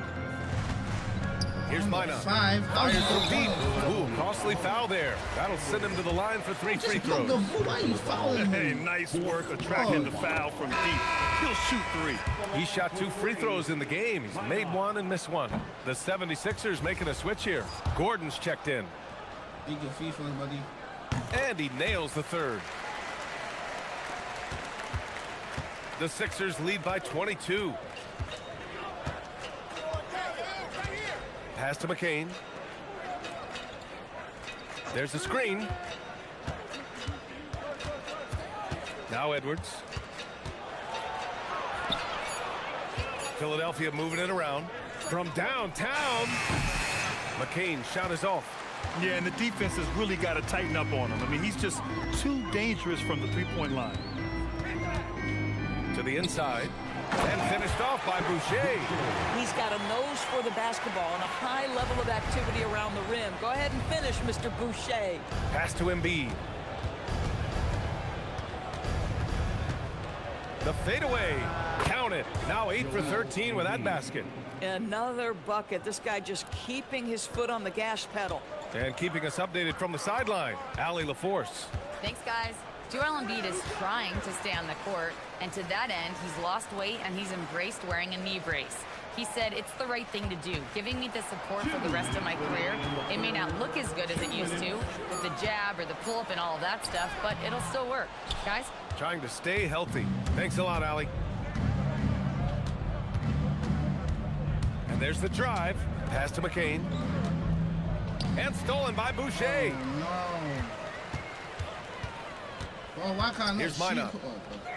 Here's Minot. Fires from deep. Ooh, costly foul there. That'll send him to the line for 3 free throws. Why are you fouling me? Hey, nice work attracting the foul from deep. He'll shoot 3. He shot 2 free throws in the game. He's made 1 and missed 1. The 76ers making a switch here. Gordon's checked in. Big free throw, buddy. And he nails the third. The Sixers lead by 22. Pass to McCain. There's the screen. Now Edwards. Philadelphia moving it around. From downtown, McCain's shot is off. Yeah, and the defense has really got to tighten up on him. I mean, he's just too dangerous from the three-point line. To the inside. And finished off by Boucher. He's got a nose for the basketball and a high level of activity around the rim. Go ahead and finish, Mr. Boucher. Pass to Embiid. The fadeaway. Count it. Now 8 for 13 with that basket. Another bucket. This guy just keeping his foot on the gas pedal. And keeping us updated from the sideline, Allie LaForce. Thanks, guys. Joel Embiid is trying to stay on the court, and to that end, he's lost weight and he's embraced wearing a knee brace. He said, it's the right thing to do, giving me the support for the rest of my career. It may not look as good as it used to, with the jab or the pull-up and all of that stuff, but it'll still work. Guys? Trying to stay healthy. Thanks a lot, Allie. And there's the drive. Pass to McCain. And stolen by Boucher. Well, why can't Here's Minot.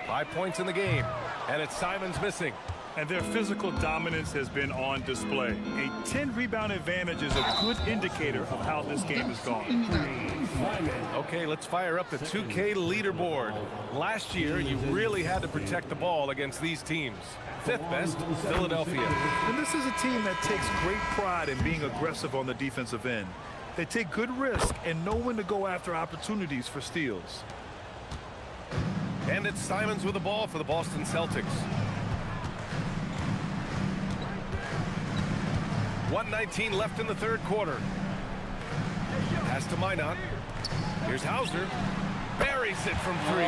5 points in the game, and it's Simons missing. And their physical dominance has been on display. A 10-rebound advantage is a good indicator of how this game is going. Okay, let's fire up the 2K leaderboard. Last year, you really had to protect the ball against these teams. 5th best, Philadelphia. And this is a team that takes great pride in being aggressive on the defensive end. They take good risk and know when to go after opportunities for steals. And it's Simons with the ball for the Boston Celtics. 1:19 left in the third quarter. Pass to Minot. Here's Hauser. Buries it from 3.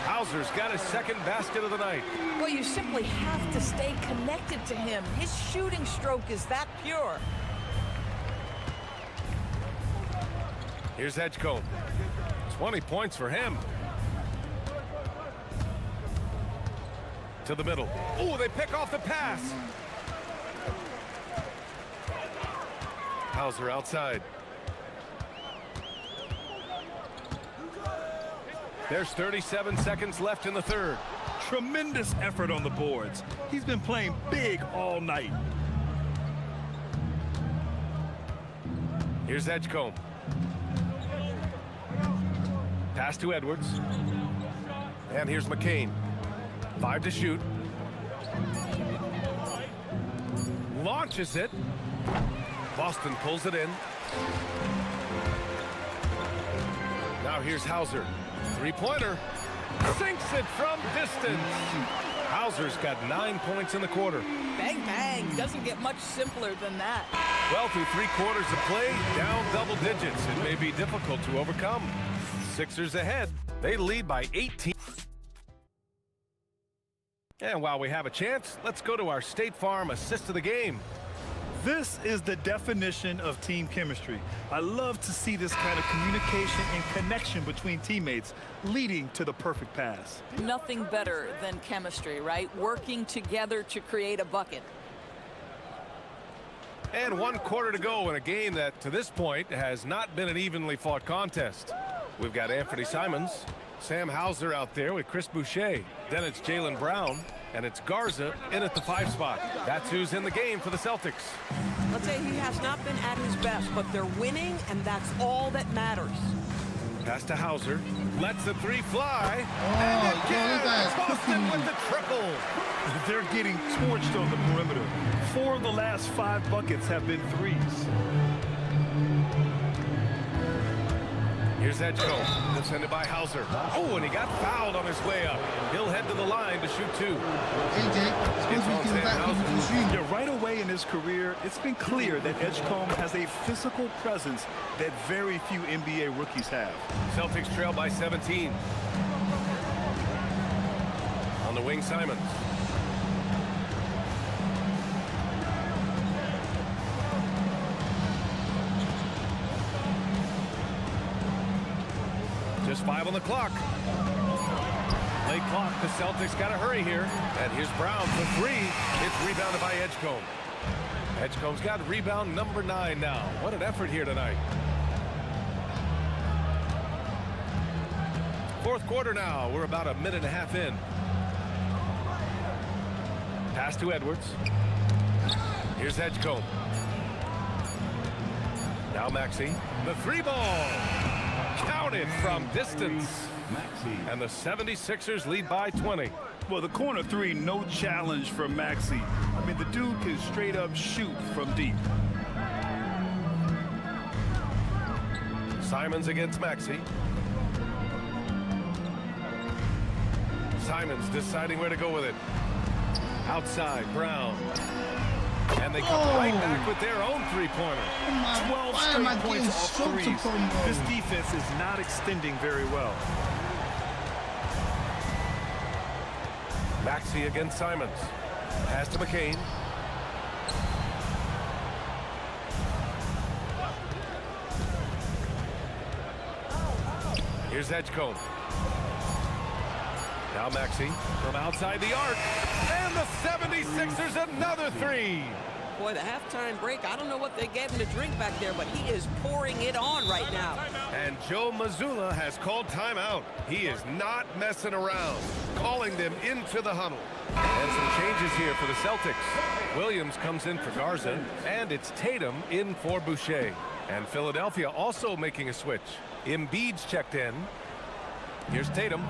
Hauser's got his second basket of the night. Well, you simply have to stay connected to him. His shooting stroke is that pure. Here's Edgecombe. 20 points for him. To the middle. Oh, they pick off the pass. Hauser outside. There's 37 seconds left in the third. Tremendous effort on the boards. He's been playing big all night. Here's Edgecombe. Pass to Edwards. And here's McCain. 5 to shoot. Launches it. Boston pulls it in. Now here's Hauser. 3-pointer. Sinks it from distance. Hauser's got 9 points in the quarter. Bang, bang. Doesn't get much simpler than that. Well, through 3 quarters of play, down double digits. It may be difficult to overcome. Sixers ahead. They lead by 18. And while we have a chance, let's go to our State Farm assist of the game. This is the definition of team chemistry. I love to see this kind of communication and connection between teammates leading to the perfect pass. Nothing better than chemistry, right? Working together to create a bucket. And 1 quarter to go in a game that, to this point, has not been an evenly fought contest. We've got Anthony Simons, Sam Hauser out there with Chris Boucher. Then it's Jaylen Brown, and it's Garza in at the 5 spot. That's who's in the game for the Celtics. Let's say he has not been at his best, but they're winning, and that's all that matters. Pass to Hauser. Lets the 3 fly. And again, Boston with the triple. They're getting torched on the perimeter. 4 of the last 5 buckets have been threes. Here's Edgecombe, defended by Hauser. Oh, and he got fouled on his way up. He'll head to the line to shoot 2. It's on Sam Hauser. Yeah, right away in his career, it's been clear that Edgecombe has a physical presence that very few NBA rookies have. Celtics trail by 17. On the wing, Simons. Just 5 on the clock. Late clock. The Celtics got to hurry here. And here's Brown for 3. It's rebounded by Edgecombe. Edgecombe's got rebound number 9 now. What an effort here tonight. 4th quarter now. We're about a minute and a half in. Pass to Edwards. Here's Edgecombe. Now Maxey. The 3 ball. Counted from distance. And the 76ers lead by 20. Well, the corner 3, no challenge for Maxey. I mean, the dude can straight up shoot from deep. Simons against Maxey. Simons deciding where to go with it. Outside, Brown. And they come right back with their own 3-pointer. 12 straight points off threes. This defense is not extending very well. Maxey against Simons. Pass to McCain. Here's Edgecombe. Now Maxey from outside the arc. And the 76ers another three. Boy, the halftime break, I don't know what they gave him to drink back there, but he is pouring it on right now. And Joe Mazzulla has called timeout. He is not messing around, calling them into the huddle. And some changes here for the Celtics. Williams comes in for Garza, and it's Tatum in for Boucher. And Philadelphia also making a switch. Embiid's checked in. Here's Tatum.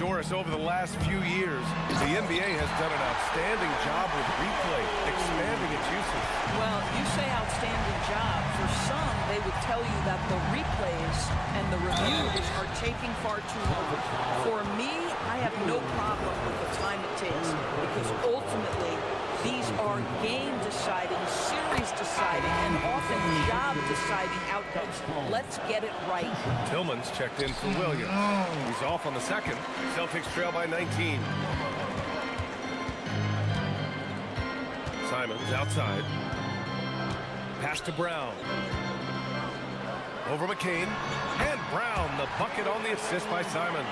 Doris, over the last few years, the NBA has done an outstanding job with replay, expanding its uses. Well, you say outstanding job. For some, they would tell you that the replays and the reviews are taking far too long. For me, I have no problem with the time it takes because ultimately, these are game-deciding, series-deciding, and often job-deciding outcomes. Let's get it right. Tillman's checked in for Williams. He's off on the second. Celtics trail by 19. Simons outside. Pass to Brown. Over McCain. And Brown, the bucket on the assist by Simons.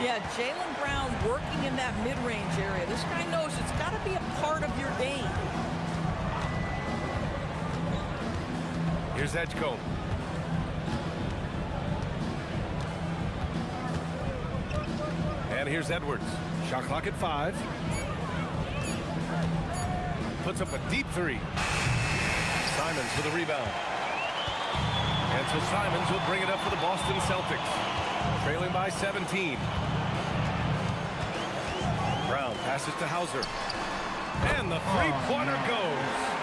Yeah, Jaylen Brown working in that mid-range area. This guy knows it's got to be a part of your game. Here's Edgecombe. And here's Edwards. Shot clock at 5. Puts up a deep three. Simons for the rebound. And so Simons will bring it up for the Boston Celtics. Trailing by 17. Brown passes to Hauser. And the three-pointer goes.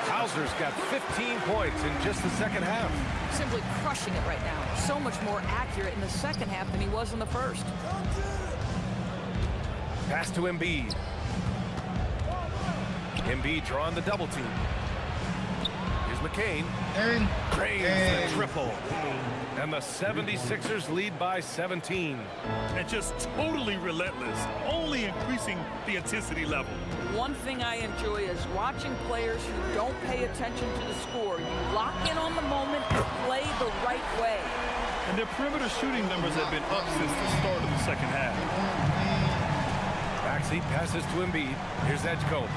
Hauser's got 15 points in just the second half. Simply crushing it right now. So much more accurate in the second half than he was in the first. Pass to Embiid. Embiid drawing the double team. Here's McCain. Cranes the triple. And the 76ers lead by 17. And just totally relentless, only increasing the intensity level. One thing I enjoy is watching players who don't pay attention to the score. You lock in on the moment and play the right way. And their perimeter shooting numbers have been up since the start of the second half. Maxey passes to Embiid. Here's Edgecombe.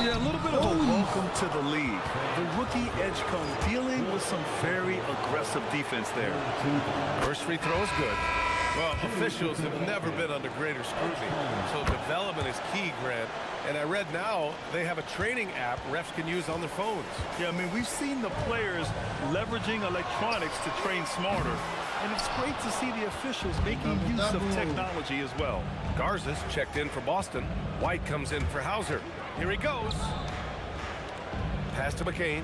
Yeah, a little bit of a welcome to the league. The rookie Edgecombe dealing with some very aggressive defense there. First free throw is good. Well, officials have never been under greater scrutiny, so development is key, Grant. And I read now they have a training app refs can use on their phones. Yeah, I mean, we've seen the players leveraging electronics to train smarter, and it's great to see the officials making use of technology as well. Garza's checked in for Boston. White comes in for Hauser. Here he goes. Pass to McCain.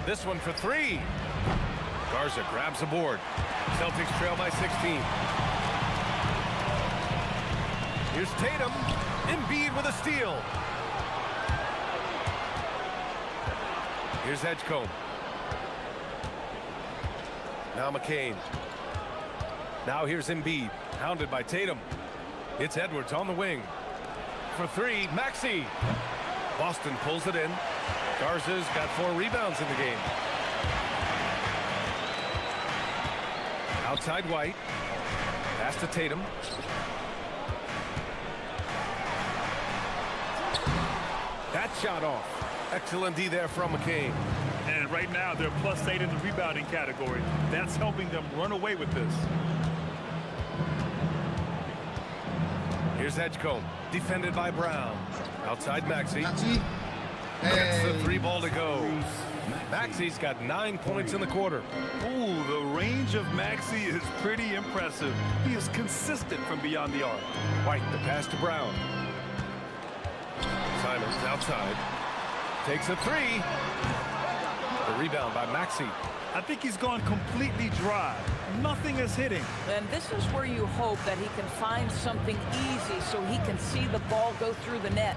This one for three. Garza grabs the board. Celtics trail by 16. Here's Tatum. Embiid with a steal. Here's Edgecombe. Now McCain. Now here's Embiid. Hounded by Tatum. It's Edwards on the wing. For three, Maxey. Boston pulls it in. Garza's got 4 rebounds in the game. Outside White. Pass to Tatum. That shot off. Excellent D there from McCain. And right now, they're +8 in the rebounding category. That's helping them run away with this. Here's Edgecombe, defended by Brown. Outside Maxey. Gets the 3 ball to go. Maxey's got 9 points in the quarter. Ooh, the range of Maxey is pretty impressive. He is consistent from beyond the arc. White, the pass to Brown. Simons outside. Takes a 3. The rebound by Maxey. I think he's gone completely dry. Nothing is hitting. And this is where you hope that he can find something easy so he can see the ball go through the net.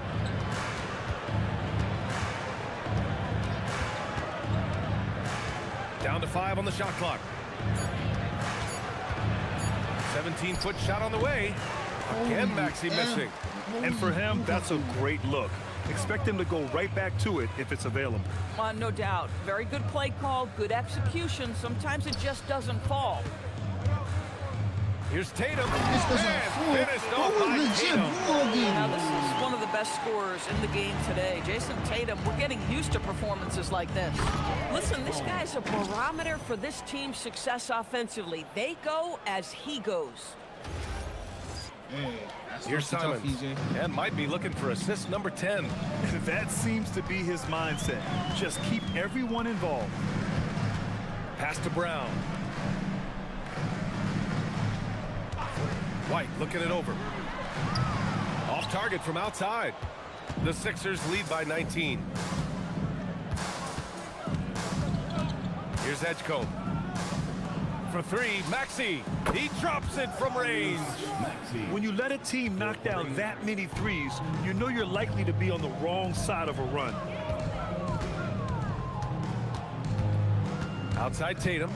Down to 5 on the shot clock. 17-foot shot on the way. Again, Maxey missing. And for him, that's a great look. Expect him to go right back to it if it's available. No doubt. Very good play call, good execution. Sometimes it just doesn't fall. Here's Tatum. And finished off by Tatum. Now, this is one of the best scorers in the game today. Jason Tatum, we're getting used to performances like this. Listen, this guy's a barometer for this team's success offensively. They go as he goes. Hey, here's Simons, and might be looking for assist number 10. That seems to be his mindset. Just keep everyone involved. Pass to Brown. White looking it over. Off target from outside. The Sixers lead by 19. Here's Edgecombe. For 3, Maxey. He drops it from range. When you let a team knock down that many threes, you know you're likely to be on the wrong side of a run. Outside Tatum.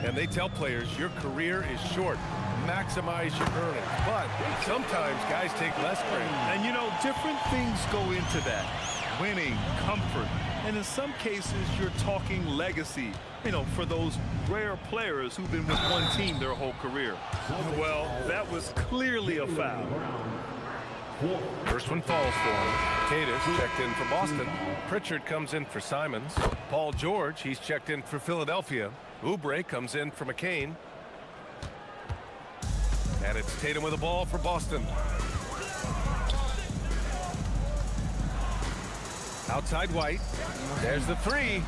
And they tell players your career is short. Maximize your earnings. But sometimes guys take less credit. And you know, different things go into that. Winning, comfort, and in some cases you're talking legacy, you know, for those rare players who've been with one team their whole career. Well, that was clearly a foul. First one falls for him. Tatus checked in for Boston. Pritchard comes in for Simons. Paul George, he's checked in for Philadelphia. Oubre comes in for McCain. And it's Tatum with the ball for Boston. Outside White. There's the 3.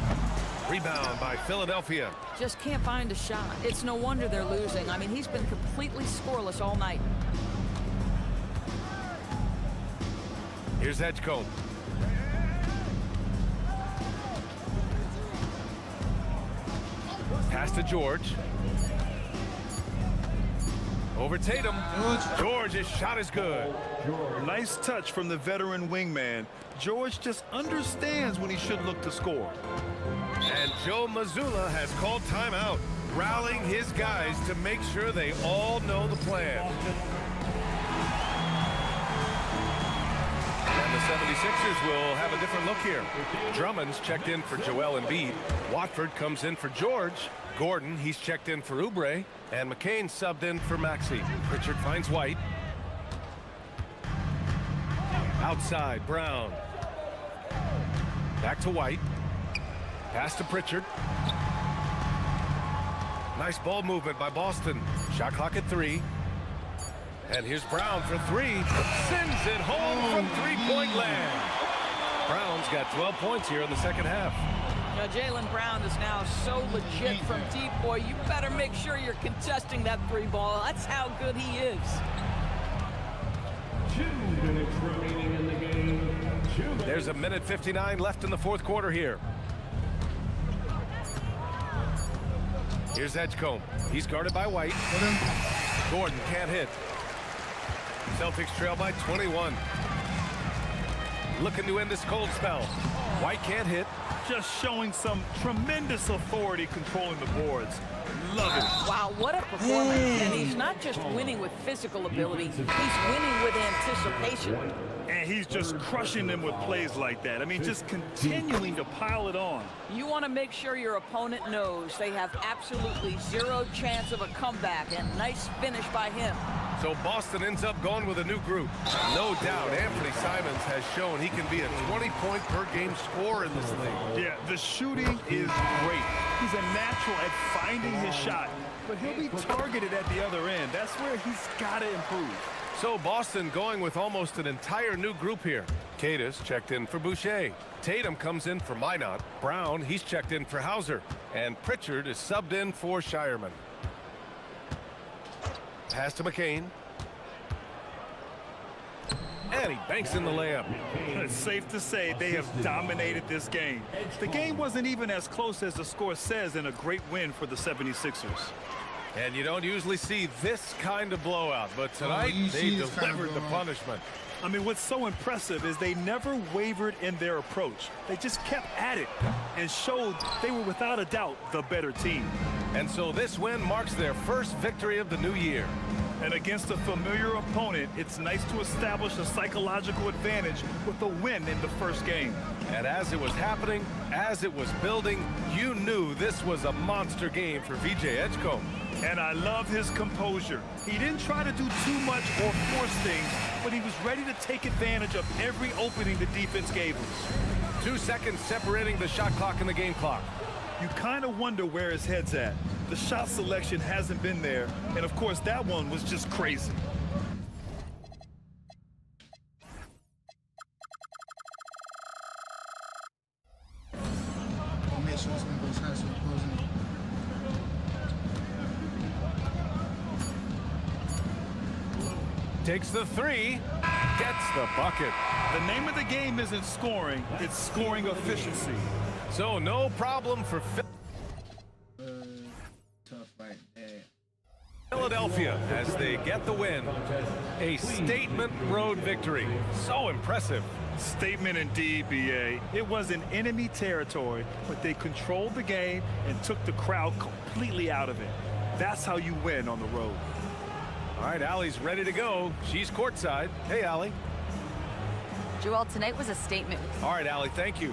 Rebound by Philadelphia. Just can't find a shot. It's no wonder they're losing. I mean, he's been completely scoreless all night. Here's Edgecombe. Pass to George. Over Tatum. George's shot is good. Nice touch from the veteran wingman. George just understands when he should look to score. And Joe Mazzulla has called timeout, rallying his guys to make sure they all know the plan. And the 76ers will have a different look here. Drummond's checked in for Joel Embiid. Watford comes in for George. Gordon, he's checked in for Oubre. And McCain subbed in for Maxey. Pritchard finds White. Outside, Brown. Back to White. Pass to Pritchard. Nice ball movement by Boston. Shot clock at 3. And here's Brown for 3. Sends it home from three-point land. Brown's got 12 points here in the second half. Now, Jaylen Brown is now so legit from deep, boy. You better make sure you're contesting that 3 ball. That's how good he is. 2 minutes remaining in the game. There's 1:59 left in the fourth quarter here. Here's Edgecombe. He's guarded by White. Gordon can't hit. Celtics trail by 21. Looking to end this cold spell. White can't hit. Just showing some tremendous authority controlling the boards. Love it. Wow, what a performance. And he's not just winning with physical ability, he's winning with anticipation. And he's just crushing them with plays like that. I mean, just continuing to pile it on. You want to make sure your opponent knows they have absolutely zero chance of a comeback, and nice finish by him. So Boston ends up going with a new group. No doubt, Anthony Simons has shown he can be a 20-point-per-game scorer in this league. Yeah, the shooting is great. He's a natural at finding his shot, but he'll be targeted at the other end. That's where he's got to improve. So Boston going with almost an entire new group here. Tatus checked in for Boucher. Tatum comes in for Minot. Brown, he's checked in for Hauser. And Pritchard is subbed in for Shireman. Pass to McCain. And he banks in the layup. It's safe to say they have dominated this game. The game wasn't even as close as the score says in a great win for the 76ers. And you don't usually see this kind of blowout, but tonight they delivered the punishment. I mean, what's so impressive is they never wavered in their approach. They just kept at it and showed they were without a doubt the better team. And so this win marks their first victory of the new year. And against a familiar opponent, it's nice to establish a psychological advantage with a win in the first game. And as it was happening, as it was building, you knew this was a monster game for VJ Edgecombe. And I love his composure. He didn't try to do too much or force things, but he was ready to take advantage of every opening the defense gave him. 2 seconds separating the shot clock and the game clock. You kind of wonder where his head's at. The shot selection hasn't been there, and of course that one was just crazy. Make sure it's gonna go shots with closing. Takes the three, gets the bucket. The name of the game isn't scoring, it's scoring efficiency. So no problem for Tough right there. Philadelphia as they get the win. A statement road victory. So impressive. Statement indeed, BA. It was in enemy territory, but they controlled the game and took the crowd completely out of it. That's how you win on the road. All right, Allie's ready to go. She's courtside. Hey, Allie. Joel, tonight was a statement. All right, Allie, thank you.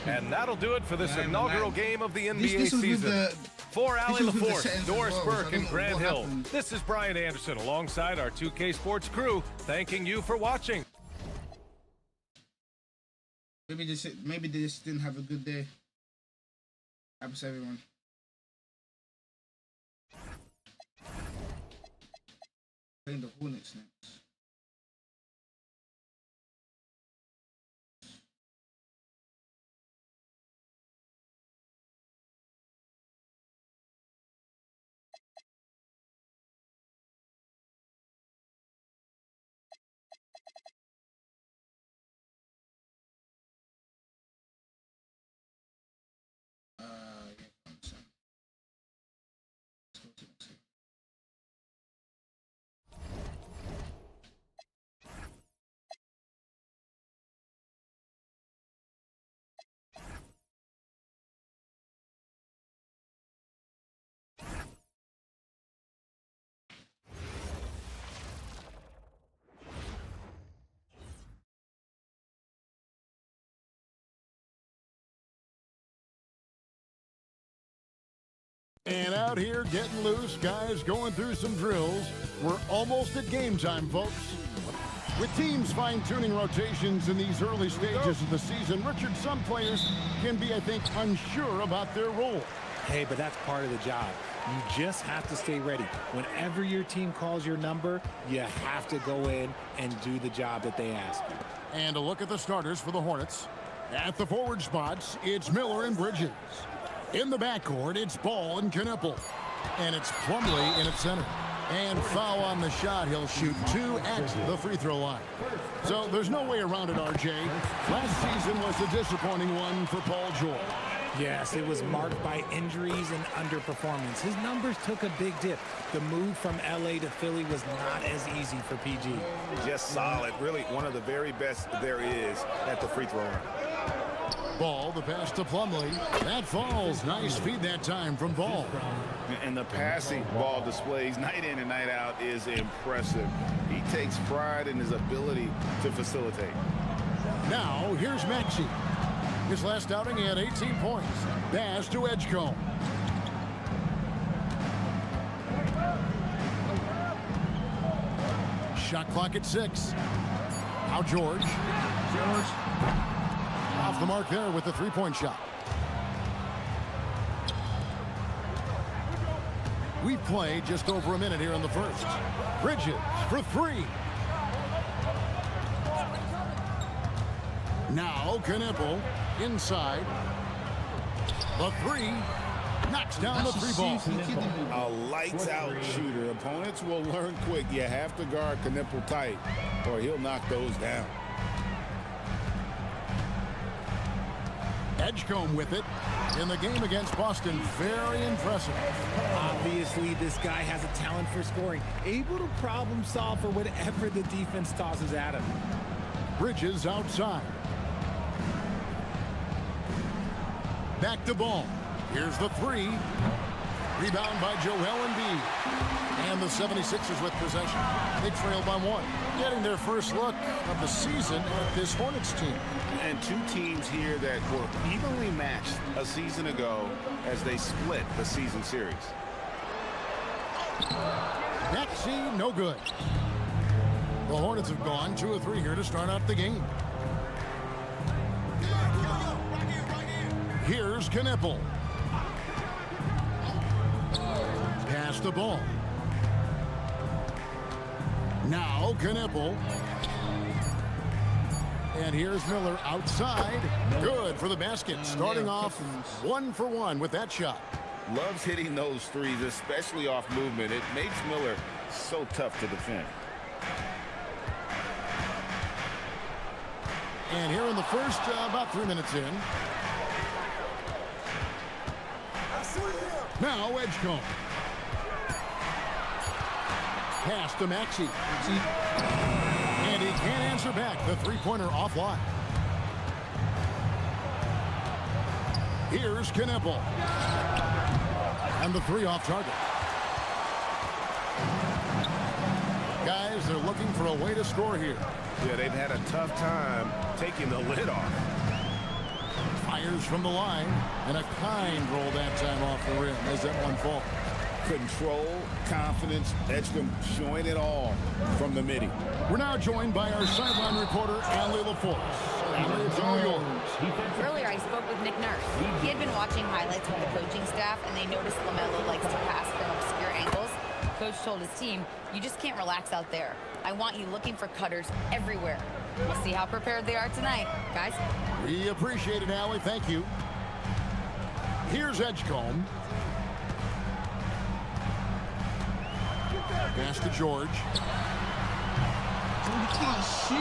And that'll do it for this inaugural game of the NBA this was with season. For Allie was with the LaForce, sentence Doris as well, so I Burke, don't and know Grant what Hill, happened. this is Brian Anderson alongside our 2K Sports crew, thanking you for watching. Maybe they just didn't have a good day. Happens to everyone. Playing the Hornets next. And out here getting loose, guys going through some drills. We're almost at game time, folks. With teams fine-tuning rotations in these early stages of the season, Richard, some players can be, I think, unsure about their role. Hey, but that's part of the job. You just have to stay ready. Whenever your team calls your number, you have to go in and do the job that they ask you. And a look at the starters for the Hornets. At the forward spots, it's Miller and Bridges. In the backcourt, it's Ball and Knipple. And it's Plumlee in at center. And foul on the shot. He'll shoot 2 at the free throw line. So there's no way around it, RJ. Last season was a disappointing one for Paul George. Yes, it was marked by injuries and underperformance. His numbers took a big dip. The move from LA to Philly was not as easy for PG. Just solid. Really one of the very best there is at the free throw line. Ball, the pass to Plumlee. That falls. Nice feed that time from Ball. And the passing Ball displays night in and night out is impressive. He takes pride in his ability to facilitate. Now, here's Maxey. His last outing, he had 18 points. Pass to Edgecombe. Shot clock at 6. Now George. Off the mark there with the three-point shot. We've played just over a minute here in the first. Bridges for 3. Now Knipple inside. The 3 knocks down the 3 ball. A lights-out shooter. Opponents will learn quick. You have to guard Knipple tight, or he'll knock those down. Edgecombe with it in the game against Boston. Very impressive. Obviously, this guy has a talent for scoring, able to problem solve for whatever the defense tosses at him. Bridges outside. Back to Ball. Here's the three. Rebound by Joel Embiid. And the 76ers with possession. They trail by 1. Getting their first look of the season at this Hornets team. And two teams here that were evenly matched a season ago as they split the season series. Maxey, no good. The Hornets have gone 2 of 3 here to start out the game. Here's Knipple. Pass the ball. Now Knipple. And here's Miller outside. Good for the basket. Starting off 1 for 1 with that shot. Loves hitting those threes, especially off movement. It makes Miller so tough to defend. And here in the first, about 3 minutes in. Now Edgecombe. Pass to Maxey. And he can't answer back. The three-pointer offline. Here's Knipple. And the 3 off target. Guys, they're looking for a way to score here. Yeah, they've had a tough time taking the lid off. Fires from the line, and a kind roll that time off the rim as that one falls. Control, confidence, Edgecombe showing it all from the midi. We're now joined by our sideline reporter, Allie LaForce. Allie, it's all yours. Earlier, I spoke with Nick Nurse. He had been watching highlights with the coaching staff, and they noticed LaMelo likes to pass from obscure angles. Coach told his team, you just can't relax out there. I want you looking for cutters everywhere. We'll see how prepared they are tonight, guys. We appreciate it, Allie. Thank you. Here's Edgecombe. Pass to George.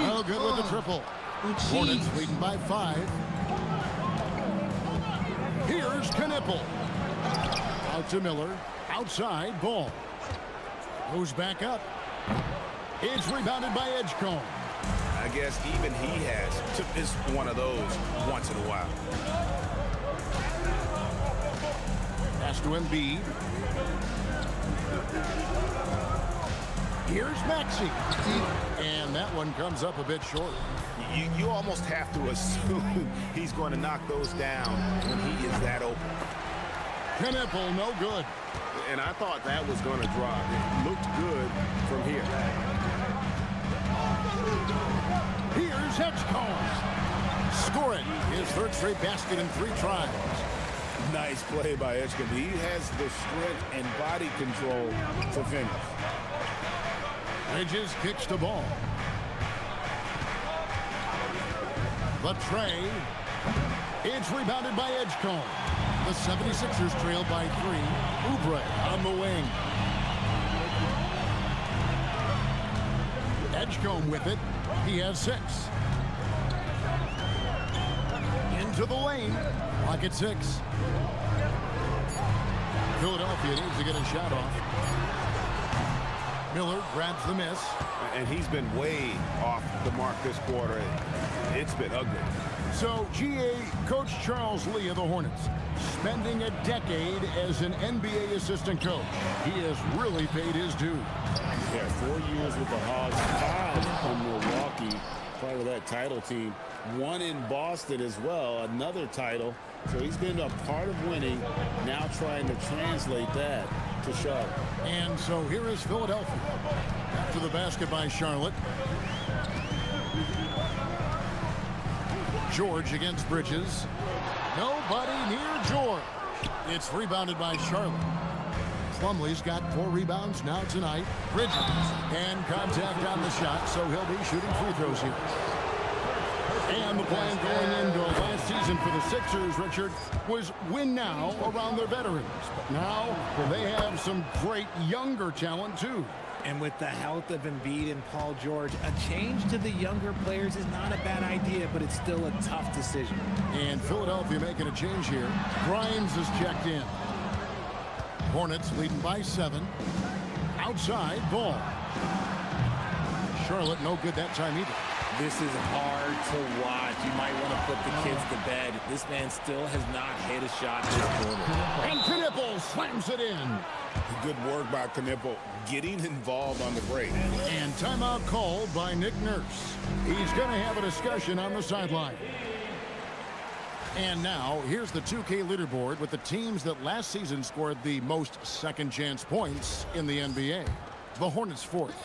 Oh, good with the triple. Hornets leading by 5. Here's Knipple. Out to Miller. Outside, Ball. Goes back up. It's rebounded by Edgecombe. I guess even he has to miss one of those once in a while. Pass to Embiid. Here's Maxey. And that one comes up a bit short. You almost have to assume he's going to knock those down when he is that open. Knipple, no good. And I thought that was going to drop. It looked good from here. Here's Edgecombe. Scoring his third straight basket in 3 tries. Nice play by Edgecombe. He has the strength and body control to finish. Bridges kicks the ball. The tray. It's rebounded by Edgecombe. The 76ers trail by 3. Oubre on the wing. Edgecombe with it. He has 6. Into the lane. Clock at 6. Philadelphia needs to get a shot off. Miller grabs the miss. And he's been way off the mark this quarter. It's been ugly. So, GA, Coach Charles Lee of the Hornets, spending a decade as an NBA assistant coach. He has really paid his dues. Yeah, 4 years with the Hogs, 5 in Milwaukee, part of that title team. 1 in Boston as well, another title. So he's been a part of winning, now trying to translate that to Charlotte. And so here is Philadelphia. After the basket by Charlotte. George against Bridges. Nobody near George. It's rebounded by Charlotte. Plumlee's got 4 rebounds now tonight. Bridges. And contact on the shot, so he'll be shooting free throws here. And the plan going into last season for the Sixers, Richard, was win now around their veterans. But now they have some great younger talent, too. And with the health of Embiid and Paul George, a change to the younger players is not a bad idea, but it's still a tough decision. And Philadelphia making a change here. Grimes is checked in. Hornets leading by 7. Outside, Ball. Charlotte no good that time either. This is hard to watch. You might want to put the kids to bed. This man still has not hit a shot this quarter. And Knipple slams it in. Good work by Knipple, getting involved on the break. And timeout called by Nick Nurse. He's going to have a discussion on the sideline. And now, here's the 2K leaderboard with the teams that last season scored the most second-chance points in the NBA. The Hornets fourth.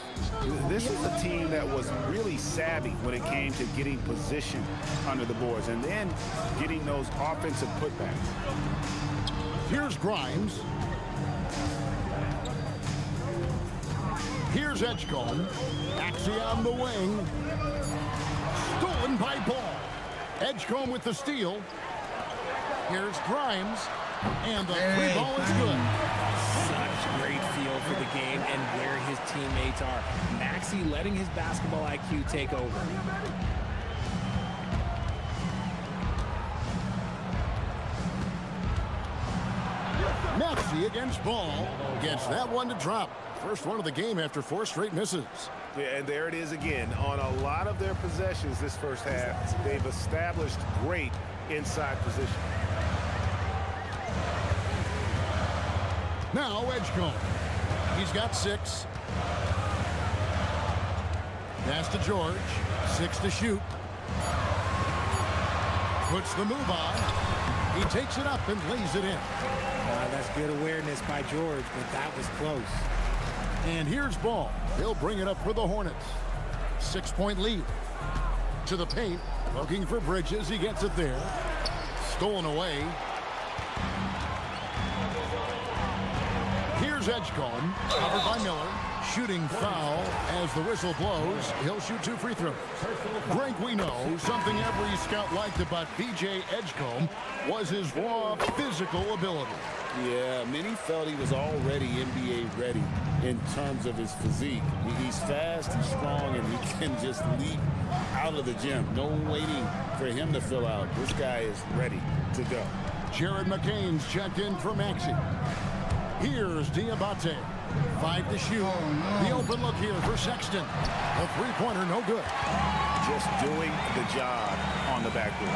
This is a team that was really savvy when it came to getting position under the boards and then getting those offensive putbacks. Here's Grimes. Here's Edgecombe. Maxey on the wing. Stolen by Ball. Edgecombe with the steal. Here's Grimes. And the three ball is good. Such great feel for the game and where his teammates are. Maxey letting his basketball IQ take over. Maxey against Ball. Gets that one to drop. First one of the game after 4 straight misses. Yeah, and there it is again. On a lot of their possessions this first half, they've established great inside position. Now Edgecombe. He's got 6. Pass to George. 6 to shoot. Puts the move on. He takes it up and lays it in. That's good awareness by George, but that was close. And here's Ball. He'll bring it up for the Hornets. 6-point lead. To the paint. Looking for Bridges. He gets it there. Stolen away. Here's Edgecombe. Covered by Miller. Shooting foul as the whistle blows. He'll shoot 2 free throws. Greg, we know something every scout liked about B.J. Edgecombe was his raw physical ability. Yeah, many felt he was already NBA ready in terms of his physique. He's fast, he's strong, and he can just leap out of the gym. No waiting for him to fill out. This guy is ready to go. Jared McCain's checked in for Maxey. Here's Diabate. 5 to shoot. The open look here for Sexton. A three-pointer, no good. Just doing the job on the backboard.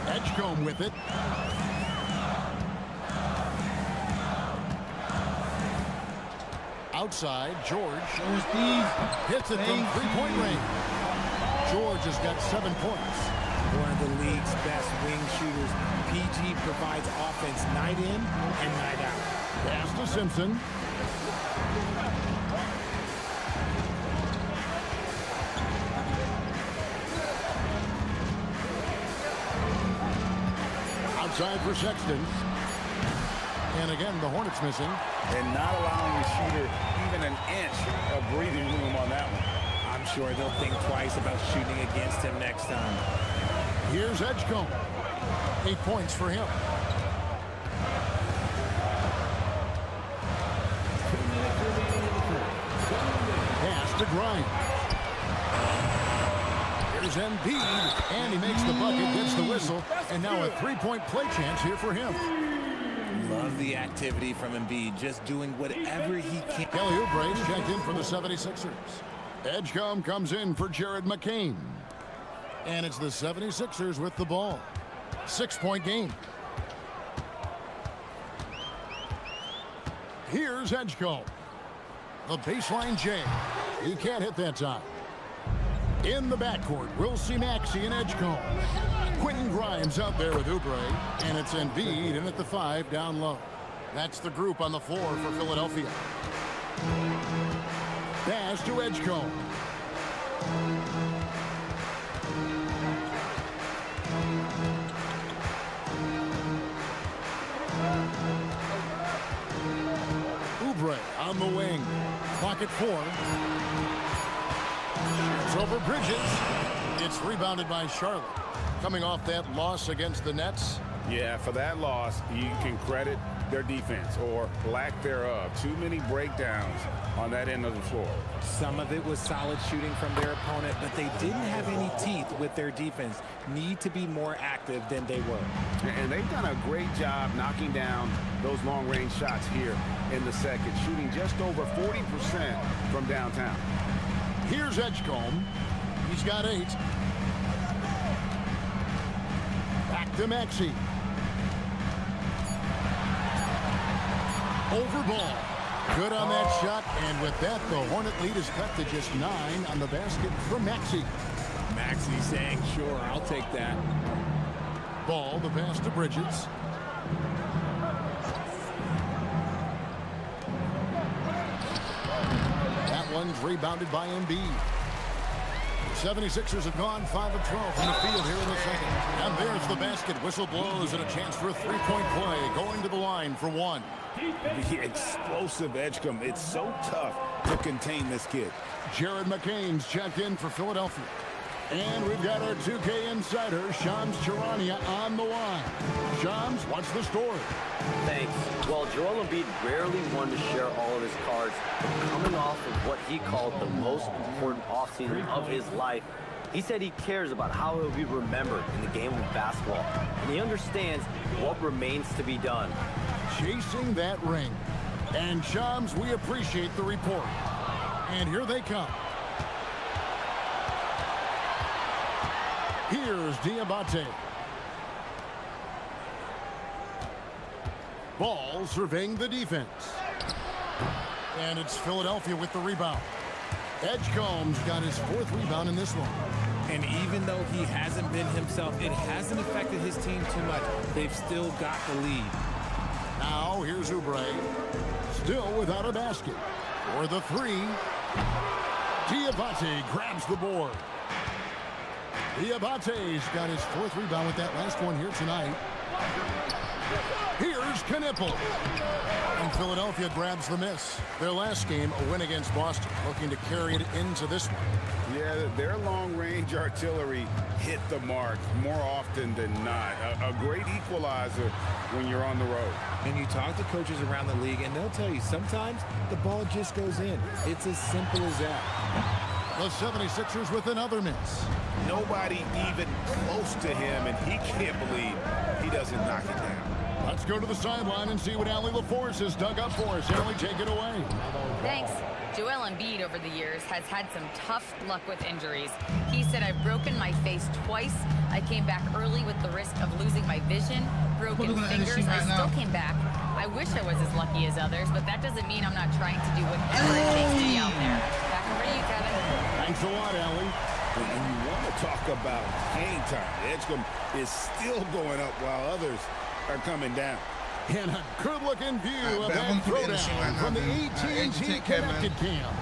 Edgecombe with it. Outside, George hits it from three-point range. George has got 7 points. One of the league's best wing shooters. PG provides offense night in and night out. Pass to Simpson. Outside for Sexton. And again, the Hornets missing. And not allowing the shooter even an inch of breathing room on that one. I'm sure they'll think twice about shooting against him next time. Here's Edgecombe. 8 points for him. Pass to Grimes. Here's Embiid, and he makes the bucket, gets the whistle, and now a three-point play chance here for him. Love the activity from Embiid, just doing whatever he can. Kelly Oubre's checked in for the 76ers. Edgecombe comes in for Jared McCain. And it's the 76ers with the ball. 6-point game. Here's Edgecombe. The baseline J. He can't hit that time. In the backcourt, we'll see Maxey and Edgecombe. Quentin Grimes out there with Oubre. And it's Embiid in at the 5 down low. That's the group on the floor for Philadelphia. Pass to Edgecombe. Oubre on the wing. Clock at 4. It's over Bridges. It's rebounded by Charlotte. Coming off that loss against the Nets. Yeah, for that loss, you can credit their defense, or lack thereof. Too many breakdowns on that end of the floor. Some of it was solid shooting from their opponent, but they didn't have any teeth with their defense. Need to be more active than they were. And they've done a great job knocking down those long-range shots here in the second, shooting just over 40% from downtown. Here's Edgecombe. He's got 8. Back to Maxey. Over ball. Good on that shot, and with that, the Hornet lead is cut to just 9 on the basket from Maxey. Maxey saying, sure, I'll take that. Ball, the pass to Bridges. That one's rebounded by Embiid. 76ers have gone 5 of 12 from the field here in the second. And there's the basket. Whistle blows and a chance for a three-point play. Going to the line for 1. The explosive Edgecombe. It's so tough to contain this kid. Jared McCain's checked in for Philadelphia. And we've got our 2K insider, Shams Charania, on the line. Shams, what's the story? Thanks. Well, Joel Embiid rarely wanted to share all of his cards, but coming off of what he called the most important offseason of his life, he said he cares about how he'll be remembered in the game of basketball, and he understands what remains to be done. Chasing that ring. And Shams, we appreciate the report. And here they come. Here's Diabate. Ball surveying the defense. And it's Philadelphia with the rebound. Edgecombe's got his 4th rebound in this one. And even though he hasn't been himself, it hasn't affected his team too much. They've still got the lead. Now here's Oubre. Still without a basket. For the 3. Diabate grabs the board. Diabate's got his 4th rebound with that last one here tonight. Here's Knipple. And Philadelphia grabs the miss. Their last game, a win against Boston, looking to carry it into this one. Yeah, their long-range artillery hit the mark more often than not. A great equalizer when you're on the road. And you talk to coaches around the league, and they'll tell you sometimes the ball just goes in. It's as simple as that. The 76ers with another miss. Nobody even close to him, and he can't believe he doesn't knock it down. Let's go to the sideline and see what Allie LaForce has dug up for us. Allie, take it away. Thanks. Joel Embiid over the years has had some tough luck with injuries. He said, I've broken my face twice. I came back early with the risk of losing my vision, broken fingers. I still came back. I wish I was as lucky as others, but that doesn't mean I'm not trying to do whatever it takes to be out there. Back over to you, Kevin. Thanks a lot, Allie. And you want to talk about hang time. Edgecombe is still going up while others are coming down. And a good-looking view of that throwdown from the AT&T Connected Cam.